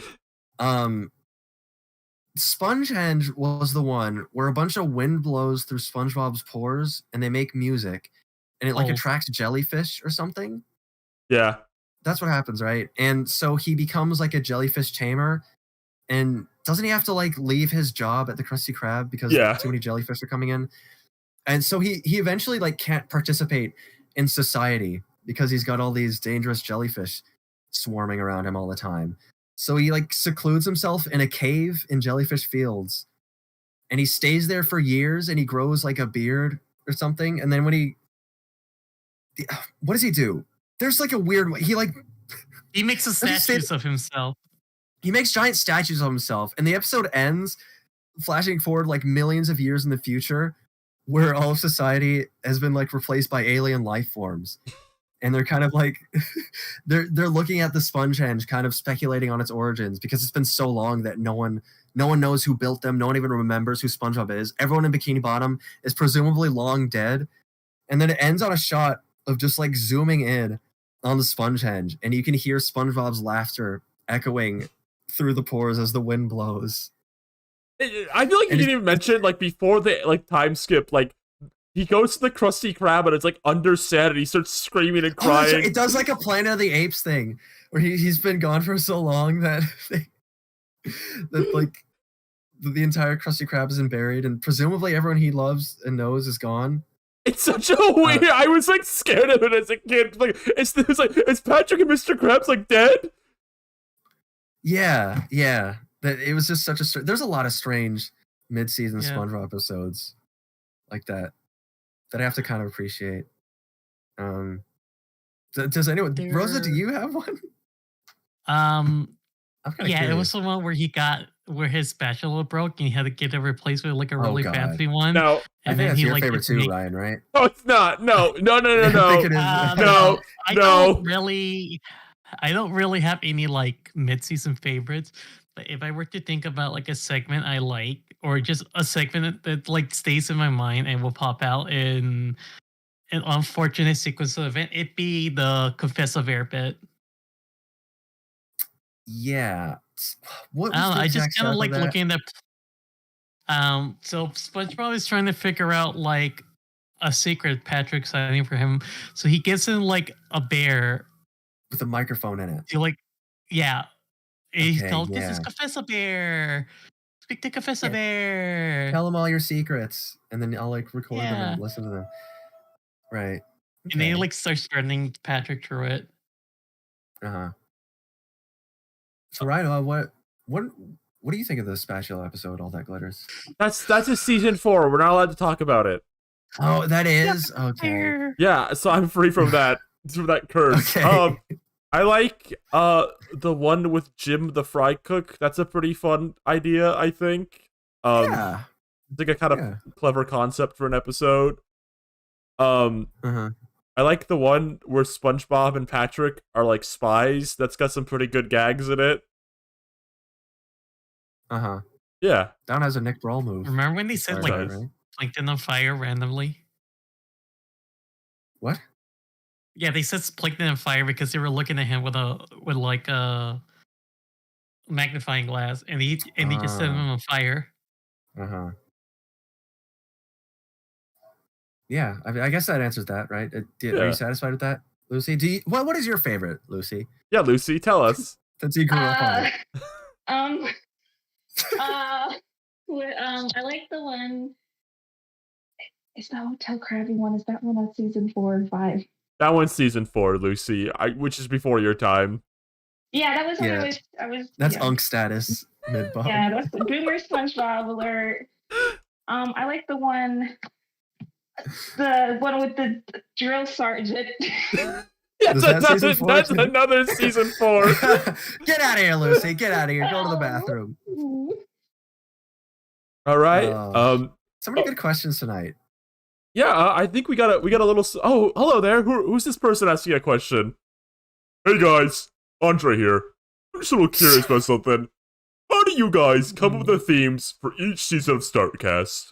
Speaker 3: Spongehenge was the one where a bunch of wind blows through SpongeBob's pores and they make music and it like attracts jellyfish or something.
Speaker 2: Yeah.
Speaker 3: That's what happens, right? And so he becomes like a jellyfish tamer. And doesn't he have to like leave his job at the Krusty Krab because too many jellyfish are coming in? And so he eventually like can't participate in society because he's got all these dangerous jellyfish swarming around him all the time. So he like secludes himself in a cave in Jellyfish Fields. And he stays there for years and he grows like a beard or something. And then what does he do? There's like a weird way.
Speaker 4: He makes a statues of himself.
Speaker 3: He makes giant statues of himself, and the episode ends flashing forward like millions of years in the future, where all of society has been like replaced by alien life forms, and they're kind of like they're looking at the Spongehenge, kind of speculating on its origins because it's been so long that no one knows who built them. No one even remembers who SpongeBob is. Everyone in Bikini Bottom is presumably long dead, and then it ends on a shot of just like zooming in on the Spongehenge, and you can hear SpongeBob's laughter echoing through the pores as the wind blows.
Speaker 2: I feel like you didn't even mention like before the like time skip, like he goes to the Krusty Krab and it's like under sand and he starts screaming and crying.
Speaker 3: It does like a Planet of the Apes thing where he's been gone for so long that like the entire Krusty Krab isn't buried and presumably everyone he loves and knows is gone.
Speaker 2: It's such a weird. I was like scared of it as a kid. Like it's like is Patrick and Mr. Krabs like dead?
Speaker 3: Yeah. That it was just such a. There's a lot of strange mid-season SpongeBob episodes like that I have to kind of appreciate. Does anyone? Rosa, do you have one? I'm kind of
Speaker 4: Yeah, it was
Speaker 3: curious.
Speaker 4: the one where his spatula broke and he had to get it replaced with like a
Speaker 3: Oh,
Speaker 4: really
Speaker 3: God.
Speaker 4: fancy one.
Speaker 2: No,
Speaker 3: I
Speaker 4: And
Speaker 3: think
Speaker 4: then
Speaker 3: that's
Speaker 4: he
Speaker 3: your
Speaker 4: like
Speaker 3: favorite
Speaker 4: just
Speaker 3: too,
Speaker 4: make
Speaker 3: Ryan, right?
Speaker 2: no, it's not. No.
Speaker 3: I think it is.
Speaker 2: No,
Speaker 4: I
Speaker 2: no.
Speaker 4: don't really have any like mid-season favorites. But if I were to think about like a segment I like, or just a segment that like stays in my mind and will pop out in an unfortunate sequence of event, it'd be the Confess of Air bit.
Speaker 3: Yeah. What
Speaker 4: I
Speaker 3: was
Speaker 4: don't know,
Speaker 3: the
Speaker 4: I just
Speaker 3: exact
Speaker 4: kind of
Speaker 3: setup
Speaker 4: like
Speaker 3: of that?
Speaker 4: looking at. So SpongeBob is trying to figure out like a secret Patrick's hiding for him. So he gets in like a bear
Speaker 3: With a microphone in it.
Speaker 4: to like, yeah. He's
Speaker 3: Okay,
Speaker 4: called, this is
Speaker 3: yeah.
Speaker 4: Confessor Bear. Speak to Confessor
Speaker 3: Yeah.
Speaker 4: Bear.
Speaker 3: Tell them all your secrets, and then I'll like record them
Speaker 4: Yeah.
Speaker 3: and listen to them. Right.
Speaker 4: And then he
Speaker 3: Okay.
Speaker 4: like starts threatening Patrick through it.
Speaker 3: Uh-huh. So Ryan, what do you think of the special episode, All That Glitters?
Speaker 2: That's a season 4. We're not allowed to talk about it.
Speaker 3: Oh, that is? Okay.
Speaker 2: Yeah, so I'm free from that curse.
Speaker 3: Okay.
Speaker 2: I like the one with Jim the fry cook. That's a pretty fun idea, I think.
Speaker 3: Yeah.
Speaker 2: It's like a kind of clever concept for an episode.
Speaker 3: Uh-huh.
Speaker 2: I like the one where SpongeBob and Patrick are like spies. That's got some pretty good gags in it.
Speaker 3: Uh-huh.
Speaker 2: Yeah.
Speaker 3: That one has a Nick Brawl move.
Speaker 4: Remember when they said
Speaker 3: Fire
Speaker 4: like
Speaker 3: Red, right?
Speaker 4: Plankton on fire randomly?
Speaker 3: What?
Speaker 4: Yeah, they said Plankton on fire because they were looking at him with like a magnifying glass, and he just set him on fire.
Speaker 3: Uh-huh. Yeah, I mean, I guess that answers that, right? Are
Speaker 2: Yeah.
Speaker 3: you satisfied with that, Lucy? What is your favorite, Lucy?
Speaker 2: Yeah, Lucy, tell us.
Speaker 3: Since you grew up on it.
Speaker 19: I like the one. Is that Hotel Krabby one? Is that one on season 4 and 5?
Speaker 2: That one's season 4, Lucy. Which is before your time.
Speaker 19: Yeah, that was when
Speaker 3: Yeah.
Speaker 19: I was.
Speaker 3: That's
Speaker 19: yeah.
Speaker 3: Unk status, mid-bomb.
Speaker 19: Yeah, that's the Boomer SpongeBob alert. I like the one with the drill sergeant.
Speaker 2: Yeah,
Speaker 3: Is that season 4
Speaker 2: that's
Speaker 3: too?
Speaker 2: another season 4.
Speaker 3: Get out of here, Lucy. Get out of here. Go to the bathroom.
Speaker 2: All right.
Speaker 3: So many good questions tonight.
Speaker 2: Yeah, I think we got a little. Oh, hello there. Who's this person asking a question? Hey guys, Andre here. I'm just a little curious about something. How do you guys come up with the themes for each season of Startcast?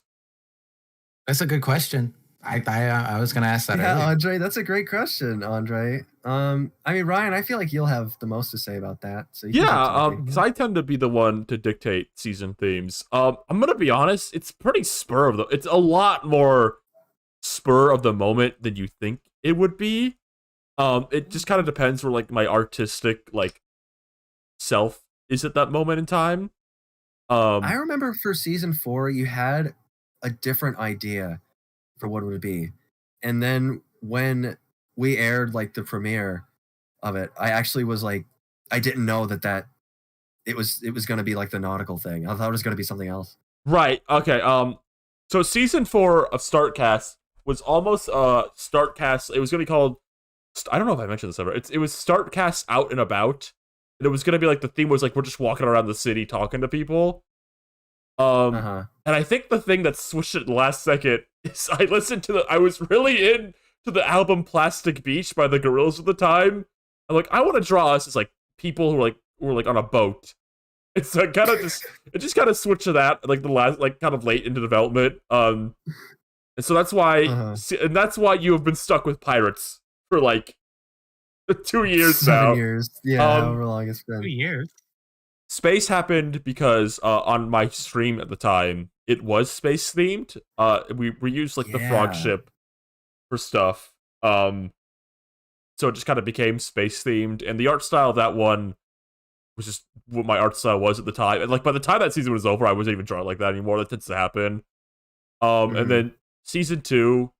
Speaker 1: That's a good question. I was gonna ask that
Speaker 3: Yeah,
Speaker 1: earlier.
Speaker 3: Andre, that's a great question, Andre. I mean, Ryan, I feel like you'll have the most to say about that. So you can get
Speaker 2: Yeah,
Speaker 3: talking.
Speaker 2: because I tend to be the one to dictate season themes. I'm gonna be honest. It's pretty It's a lot more spur of the moment than you think it would be. It just kind of depends where like my artistic like self is at that moment in time.
Speaker 3: I remember for season 4, you had a different idea for what it would be, and then when we aired like the premiere of it, I actually was like, I didn't know that it was going to be like the nautical thing. I thought it was going to be something else.
Speaker 2: Right. Okay. So season 4 of Startcast was almost Startcast. It was gonna be called. I don't know if I mentioned this ever. It was Startcast Out and About, and it was gonna be like the theme was like we're just walking around the city talking to people. And I think the thing that switched it last second is I was really into the album Plastic Beach by the Gorillaz at the time. I'm like, I want to draw us as like people who were like on a boat. It's like kind of just kind of switched to that like the last like kind of late into development. And so that's why and that's why you have been stuck with pirates for like 2 years now.
Speaker 3: 7 years. Yeah, however long it's been.
Speaker 4: 2 years.
Speaker 2: Space happened because on my stream at the time, it was space themed. We used like the frog ship for stuff. So it just kind of became space themed, and the art style of that one was just what my art style was at the time. And like by the time that season was over, I wasn't even drawing like that anymore. That tends to happen. And then season 2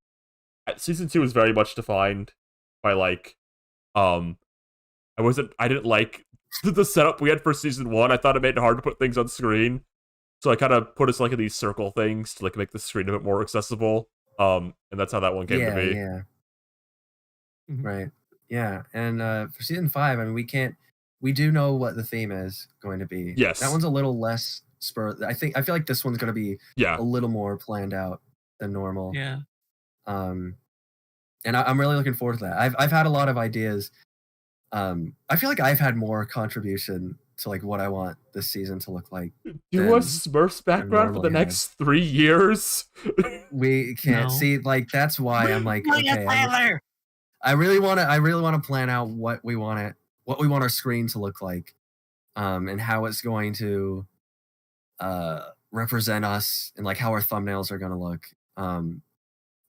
Speaker 2: was very much defined by like I didn't like the setup we had for season 1. I thought it made it hard to put things on screen, so I kind of put us like in these circle things to like make the screen a bit more accessible. And that's how that one came to be.
Speaker 3: Yeah. Right. Yeah, and for season 5, I mean, we can't we do know what the theme is going to be.
Speaker 2: Yes.
Speaker 3: That one's a little less I feel like this one's going to be a little more planned out than normal.
Speaker 4: Yeah.
Speaker 3: And I'm really looking forward to that. I've had a lot of ideas. I feel like I've had more contribution to like what I want this season to look like.
Speaker 2: Do a Smurfs background for the next 3 years.
Speaker 3: We can't see, like, that's why I'm like, okay, I really want to plan out what we want our screen to look like, and how it's going to represent us, and like how our thumbnails are going to look.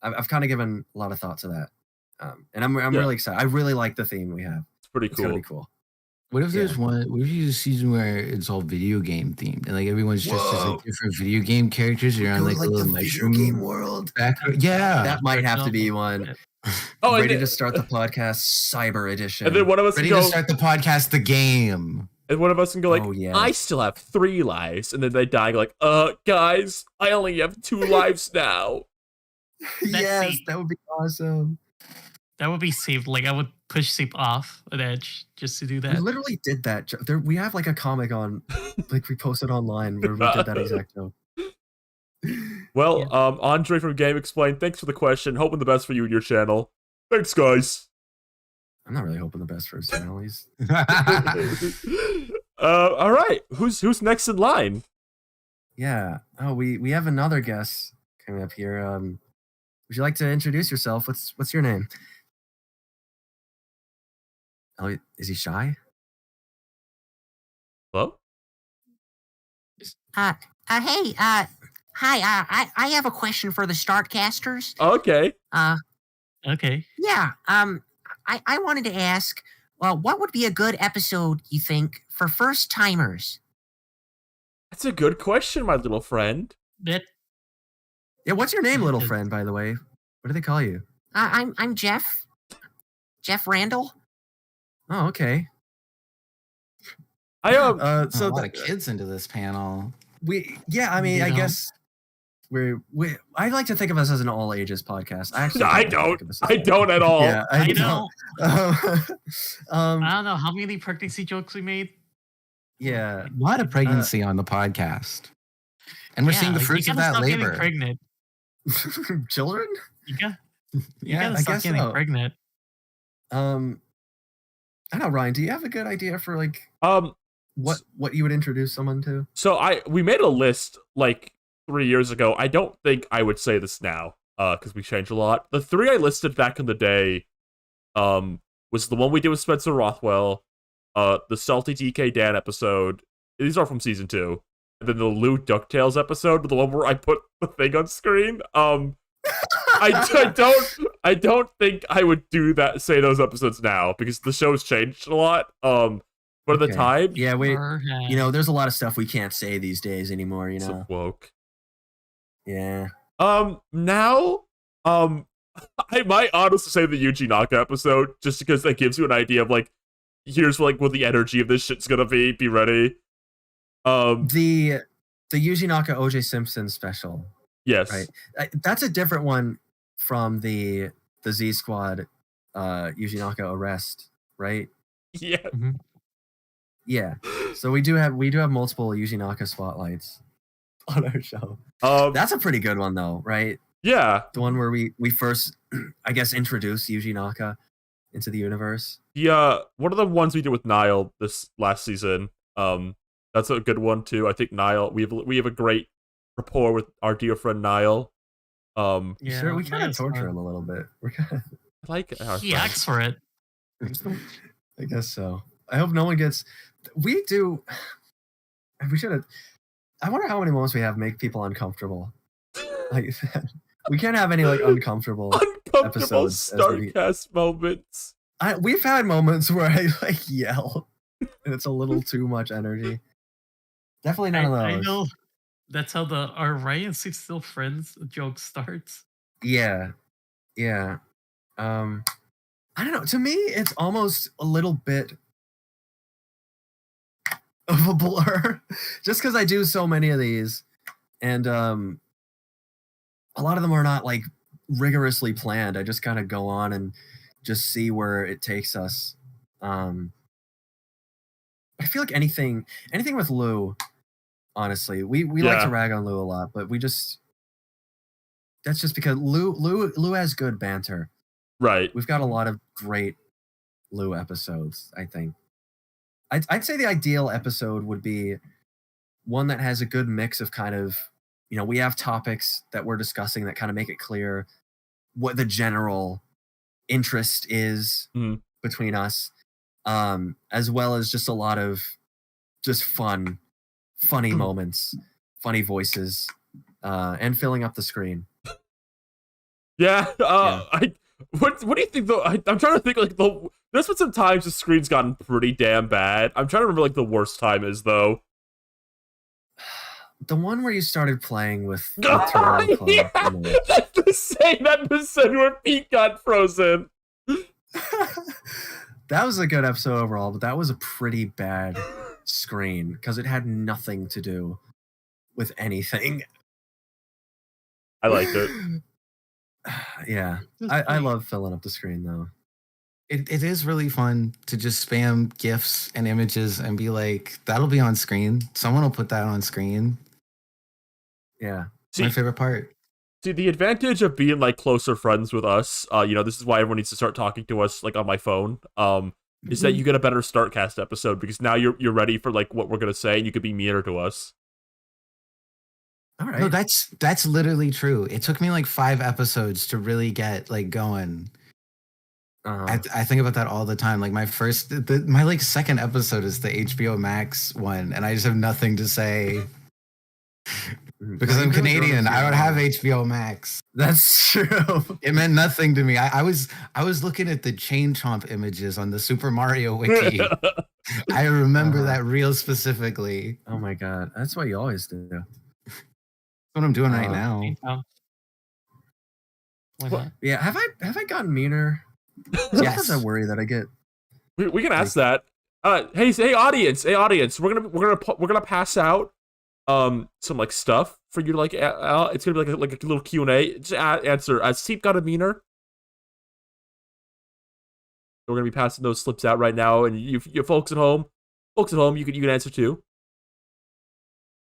Speaker 3: I've kind of given a lot of thought to that, and I'm really excited. I really like the theme we have.
Speaker 2: It's pretty
Speaker 3: It's gonna
Speaker 2: cool.
Speaker 3: be cool.
Speaker 1: What if there's what if you use a season where it's all video game themed and like everyone's just as, like, different video game characters? You're on like a little mushroom
Speaker 3: game world.
Speaker 1: Yeah,
Speaker 3: That might have to be one.
Speaker 2: Oh, and
Speaker 3: ready
Speaker 2: then-
Speaker 3: to start the podcast, Cyber Edition.
Speaker 2: And then one of us
Speaker 1: ready
Speaker 2: can go,
Speaker 1: to start the podcast, the game.
Speaker 2: and one of us can go like,
Speaker 3: Oh, yeah.
Speaker 2: I still have 3 lives, and then they die like, guys, I only have 2 lives now.
Speaker 3: Yes, that would be awesome.
Speaker 4: That would be Seep. Like I would push Seep off an edge just to do
Speaker 3: We
Speaker 4: that.
Speaker 3: literally did that. We have like a comic on, like we posted online where we did that exact joke.
Speaker 2: Well, Andre from Game Explained, thanks for the question. Hoping the best for you and your channel. Thanks, guys.
Speaker 3: I'm not really hoping the best for his channel. He's
Speaker 2: all right. Who's next in line?
Speaker 3: yeah. Oh, we have another guest coming up here. Would you like to introduce yourself? What's your name? Oh, is he shy?
Speaker 2: Hello?
Speaker 11: Hey, hi. I have a question for the Startcasters.
Speaker 2: Okay.
Speaker 4: Okay.
Speaker 11: Yeah. I wanted to ask, what would be a good episode, you think, for first timers?
Speaker 2: That's a good question, my little friend.
Speaker 4: That
Speaker 3: Yeah. What's your name, little friend? By the way, what do they call you?
Speaker 11: I'm Jeff. Jeff Randall.
Speaker 3: Oh, okay.
Speaker 2: I
Speaker 1: So a lot of kids into this panel.
Speaker 3: I mean,
Speaker 4: You
Speaker 3: I
Speaker 4: know?
Speaker 3: guess I like to think of us as an all ages podcast. I actually
Speaker 2: I don't at all.
Speaker 3: Yeah, I
Speaker 4: know.
Speaker 3: don't.
Speaker 4: I don't know how many pregnancy jokes we made.
Speaker 3: Yeah.
Speaker 1: A lot of pregnancy on the podcast. And we're seeing the
Speaker 4: like,
Speaker 1: fruits
Speaker 4: you
Speaker 1: of
Speaker 4: gotta
Speaker 1: that
Speaker 4: stop getting
Speaker 1: labor.
Speaker 4: Pregnant.
Speaker 3: Children?
Speaker 4: You got.
Speaker 1: Yeah,
Speaker 4: gotta
Speaker 3: I
Speaker 4: stop
Speaker 3: guess
Speaker 4: getting
Speaker 3: so.
Speaker 4: pregnant.
Speaker 3: I don't know, Ryan, do you have a good idea for like what you would introduce someone to?
Speaker 2: So we made a list like 3 years ago. I don't think I would say this now, because we changed a lot. The 3 I listed back in the day, was the one we did with Spencer Rothwell, the Salty DK Dan episode. These are from season 2. And then the Lou DuckTales episode, the one where I put the thing on screen. I don't think I would say those episodes now because the show's changed a lot. But at the time,
Speaker 3: yeah, there's a lot of stuff we can't say these days anymore. You know,
Speaker 2: woke.
Speaker 3: Yeah.
Speaker 2: Now, I might honestly say the Yuji Naka episode just because that gives you an idea of like, here's like what the energy of this shit's gonna be. Be ready.
Speaker 3: The Yuji Naka OJ Simpson special.
Speaker 2: Yes.
Speaker 3: Right. That's a different one from the Z Squad Yuji Naka arrest, right?
Speaker 2: Yeah.
Speaker 4: Mm-hmm.
Speaker 3: Yeah. So we do have multiple Yuji Naka spotlights on our show. That's a pretty good one though, right?
Speaker 2: Yeah.
Speaker 3: The one where we first I guess introduced Yuji Naka into the universe.
Speaker 2: Yeah, one of the ones we did with Niall this last season. That's a good one too. I think Niall, we have a great rapport with our dear friend Niall.
Speaker 3: Yeah, sure, we kind of torture him a little bit. We're kind of
Speaker 2: like
Speaker 4: he acts for it.
Speaker 3: I guess so. I hope no one gets. We do. We should have. I wonder how many moments we have make people uncomfortable. Like we can't have any like uncomfortable episodes.
Speaker 2: Starcast moments.
Speaker 3: We've had moments where I like yell, and it's a little too much energy. Definitely none of those.
Speaker 4: I know. That's how our Ryan Six Still Friends joke starts.
Speaker 3: Yeah. I don't know. To me, it's almost a little bit of a blur, just because I do so many of these, and a lot of them are not like rigorously planned. I just kind of go on and just see where it takes us. I feel like anything with Lou, honestly, we like to rag on Lou a lot, but that's just because Lou has good banter.
Speaker 2: Right.
Speaker 3: We've got a lot of great Lou episodes, I think. I'd say the ideal episode would be one that has a good mix of kind of, we have topics that we're discussing that kind of make it clear what the general interest is between us, as well as just a lot of just funny moments, funny voices, and filling up the screen.
Speaker 2: Yeah. What do you think though? I'm trying to think there's been some times the screen's gotten pretty damn bad. I'm trying to remember the worst time is though.
Speaker 3: The one where you started playing with Terrell Club.
Speaker 2: Yeah, that's the same episode where Pete got frozen.
Speaker 3: That was a good episode overall, but that was a pretty bad screen because it had nothing to do with anything.
Speaker 2: I liked it.
Speaker 3: Yeah, I love filling up the screen though.
Speaker 1: It is really fun to just spam GIFs and images and be like, that'll be on screen. Someone will put that on screen.
Speaker 3: Yeah.
Speaker 1: My favorite part.
Speaker 2: See, the advantage of being closer friends with us, this is why everyone needs to start talking to us on my phone. Is that you get a better Startcast episode because now you're ready for what we're gonna say and you could be meaner to us.
Speaker 3: All right.
Speaker 1: No, that's literally true. It took me 5 episodes to really get going. I think about that all the time. My second episode is the HBO Max one, and I just have nothing to say because I'm Canadian. I don't have HBO Max.
Speaker 3: That's true.
Speaker 1: It meant nothing to me. I was looking at the Chain Chomp images on the Super Mario Wiki. I remember that real specifically.
Speaker 3: Oh my god, that's what you always do.
Speaker 1: What I'm doing right now.
Speaker 3: Yeah, have I gotten meaner? Sometimes I worry that I get.
Speaker 2: We can ask that. Hey audience, we're gonna pass out some stuff for you to it's gonna be like a little Q&A. Just answer. Has Seep got a meaner? We're gonna be passing those slips out right now, and you folks at home, you can answer too.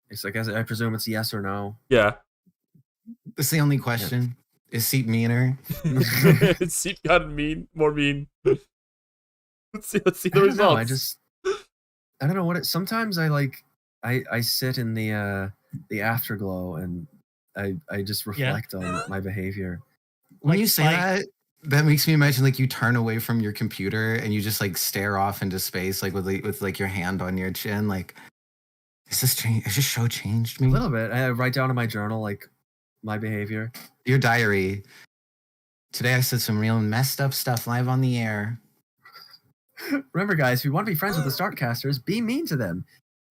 Speaker 3: It's I presume it's yes or no.
Speaker 2: Yeah.
Speaker 1: That's the only question. Yeah. Is Seep meaner?
Speaker 2: Is Seep gotten more mean? Let's see the results.
Speaker 3: I don't know what it. Sometimes I sit in the afterglow and I just reflect on my behavior.
Speaker 1: When you say that makes me imagine you turn away from your computer and you just stare off into space with your hand on your chin Is this show changed me?
Speaker 3: A little bit. I write down in my journal my behavior.
Speaker 1: Your diary. Today I said some real messed up stuff live on the air.
Speaker 3: Remember, guys, if you want to be friends with the Startcasters, be mean to them.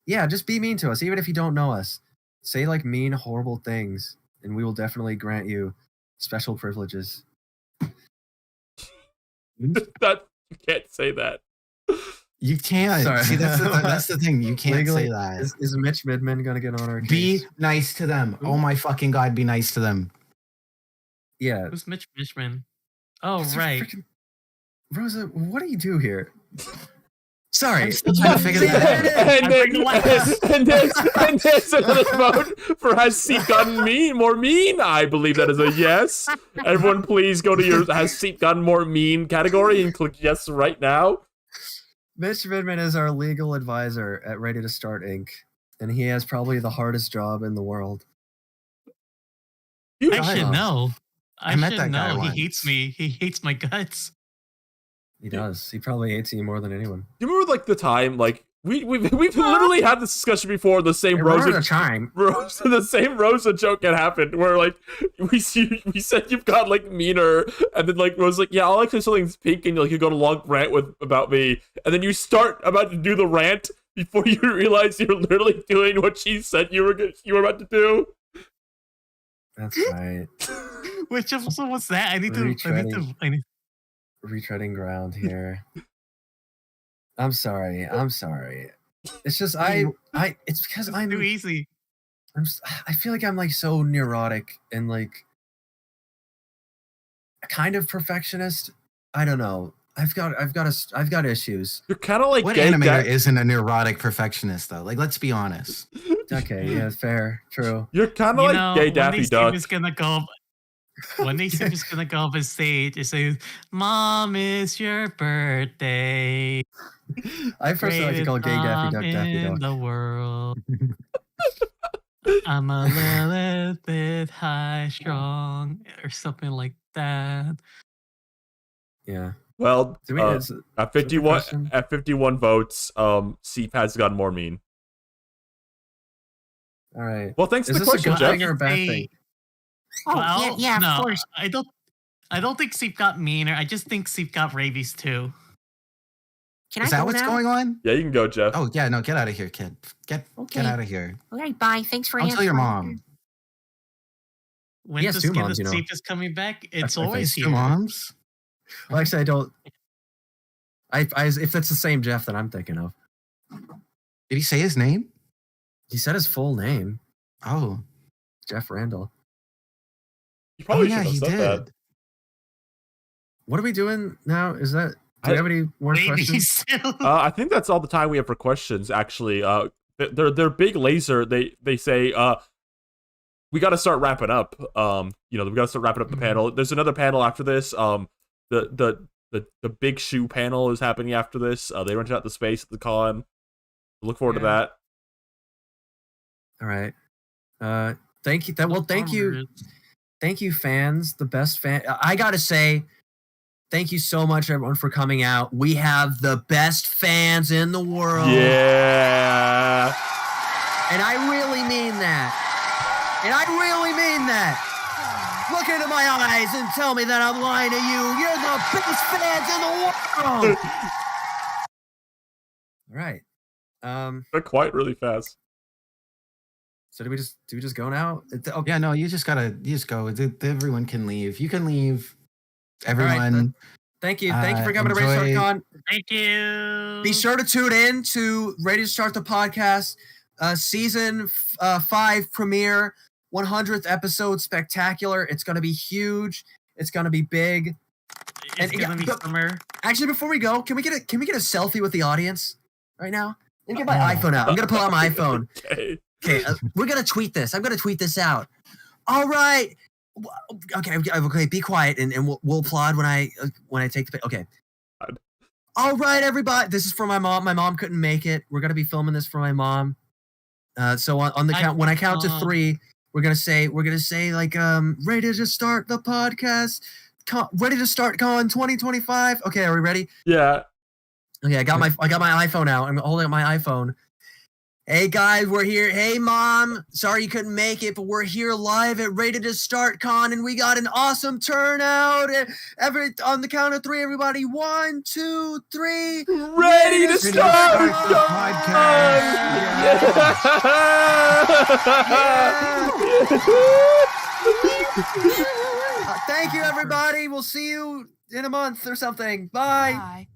Speaker 3: Yeah, just be mean to us, even if you don't know us. Say mean, horrible things, and we will definitely grant you special privileges.
Speaker 2: That you can't say that.
Speaker 1: You can't.
Speaker 3: Sorry.
Speaker 1: See, that's the thing. You can't
Speaker 3: Legally,
Speaker 1: say that.
Speaker 3: Is Mitch Midman going to get on our case?
Speaker 1: Be nice to them. Oh my fucking god, be nice to them.
Speaker 3: Yeah.
Speaker 4: Who's Mitch Midman? Oh, right.
Speaker 3: Rosa, what do you do here? Sorry.
Speaker 1: I'm still trying to figure that out.
Speaker 2: And there's another vote for has Seep gotten more mean? I believe that is a yes. Everyone please go to your has Seep gotten more mean category and click yes right now.
Speaker 3: Mitch Midman is our legal advisor at Ready to Start Inc. And he has probably the hardest job in the world.
Speaker 4: I should know.
Speaker 1: I met that guy once.
Speaker 4: He hates me. He hates my guts.
Speaker 3: He does. He probably hates you more than anyone.
Speaker 2: You remember the time we've literally had this discussion before. The same Rosa Rosa joke had happened where we said you've got meaner, and then Rosa's yeah, I'll say something's pink, and you go on a long rant about me, and then you start about to do the rant before you realize you're literally doing what she said you were about to do.
Speaker 3: That's right.
Speaker 4: Which episode was that? I need to.
Speaker 3: Retreading ground here. I'm sorry. It's just it's because I'm
Speaker 4: too easy.
Speaker 3: I feel like I'm so neurotic and kind of perfectionist. I don't know. I've got issues.
Speaker 2: You're kind of like
Speaker 1: what
Speaker 2: gay
Speaker 1: animator isn't a neurotic perfectionist though? Like, let's be honest.
Speaker 3: Okay, yeah, fair, true.
Speaker 2: You're kind of like gay Daffy Duck.
Speaker 4: When they say he's gonna go up on stage and say, "Mom, it's your birthday."
Speaker 3: I first like to call gay Daffy Duck Daffy
Speaker 4: in
Speaker 3: Duck.
Speaker 4: the world. I'm a little bit high strong or something like that.
Speaker 3: Yeah.
Speaker 2: Well,
Speaker 3: Do we- is it-
Speaker 2: at
Speaker 3: is it the
Speaker 2: 51
Speaker 3: question?
Speaker 2: at 51 votes, Seep has gotten more mean.
Speaker 3: All right.
Speaker 2: Well, thanks
Speaker 3: Is
Speaker 2: for the
Speaker 3: this a
Speaker 2: question,
Speaker 3: good
Speaker 2: Jeff.
Speaker 3: thing or a bad thing?
Speaker 11: Oh,
Speaker 4: Well,
Speaker 11: yeah,
Speaker 4: no,
Speaker 11: of course.
Speaker 4: I don't think Seep got meaner. I just think Seep got rabies too.
Speaker 11: Can
Speaker 1: Is
Speaker 11: I
Speaker 1: that
Speaker 11: go
Speaker 1: what's
Speaker 11: now?
Speaker 1: going on?
Speaker 2: Yeah, you can go, Jeff.
Speaker 1: Oh yeah, no, get out of here, kid. Get
Speaker 11: Okay.
Speaker 1: out of here.
Speaker 11: All right, bye. Thanks for
Speaker 1: I'll tell your
Speaker 11: answering.
Speaker 1: mom.
Speaker 4: When
Speaker 3: He has
Speaker 4: the
Speaker 3: two
Speaker 4: skin
Speaker 3: moms,
Speaker 4: of
Speaker 3: you know.
Speaker 4: Seep is coming back, it's
Speaker 3: I think
Speaker 4: always
Speaker 3: two
Speaker 4: here.
Speaker 1: moms.
Speaker 3: Well, actually, I don't. If that's the same Jeff that I'm thinking of.
Speaker 1: Did he say his name?
Speaker 3: He said his full name.
Speaker 1: Oh,
Speaker 3: Jeff Randall.
Speaker 2: You probably
Speaker 1: yeah,
Speaker 2: should have
Speaker 1: he
Speaker 2: said
Speaker 1: did.
Speaker 2: that.
Speaker 3: What are we doing now? Is that? Do we have any more questions?
Speaker 2: I think that's all the time we have for questions. Actually, they're big laser. They say we got to start wrapping up. We got to start wrapping up the panel. There's another panel after this. The big shoe panel is happening after this. They rented out the space at the con. Look forward to that.
Speaker 3: All right. Thank you. Thank you, fans. The best fan. I gotta say, thank you so much, everyone, for coming out. We have the best fans in the world.
Speaker 2: Yeah.
Speaker 3: And I really mean that. Look into my eyes and tell me that I'm lying to you. You're the best fans in the world. All right.
Speaker 2: They're quite really fast.
Speaker 3: So do we just go now?
Speaker 1: Yeah, no, you just go. Everyone can leave. You can leave. Everyone.
Speaker 3: Thank you for coming to Ready to Start
Speaker 1: enjoy-
Speaker 3: Con.
Speaker 4: Thank you.
Speaker 3: Be sure to tune in to Ready to Start the Podcast, season 5 premiere, 100th episode spectacular. It's going to be huge. It's going to be big.
Speaker 4: It's gonna be summer.
Speaker 3: Actually, before we go, can we get a selfie with the audience right now? Let me get my iPhone out. I'm going to pull out my iPhone. Okay, we're going to tweet this. I'm going to tweet this out. All right. Okay, be quiet and we'll applaud when I take the okay. All right, everybody. This is for my mom. My mom couldn't make it. We're gonna be filming this for my mom. So on the count, when I count to 3, we're gonna say like ready to start the podcast. Ready to start con 2025. Okay, are we ready?
Speaker 2: Yeah.
Speaker 3: Okay, I got my iPhone out. I'm holding up my iPhone. Hey guys, we're here. Hey mom, sorry you couldn't make it, but we're here live at Ready to Start Con, and we got an awesome turnout. On the count of 3, everybody, 1, 2, 3.
Speaker 2: Ready to start
Speaker 3: the podcast. Thank you, everybody. We'll see you in a month or something. Bye.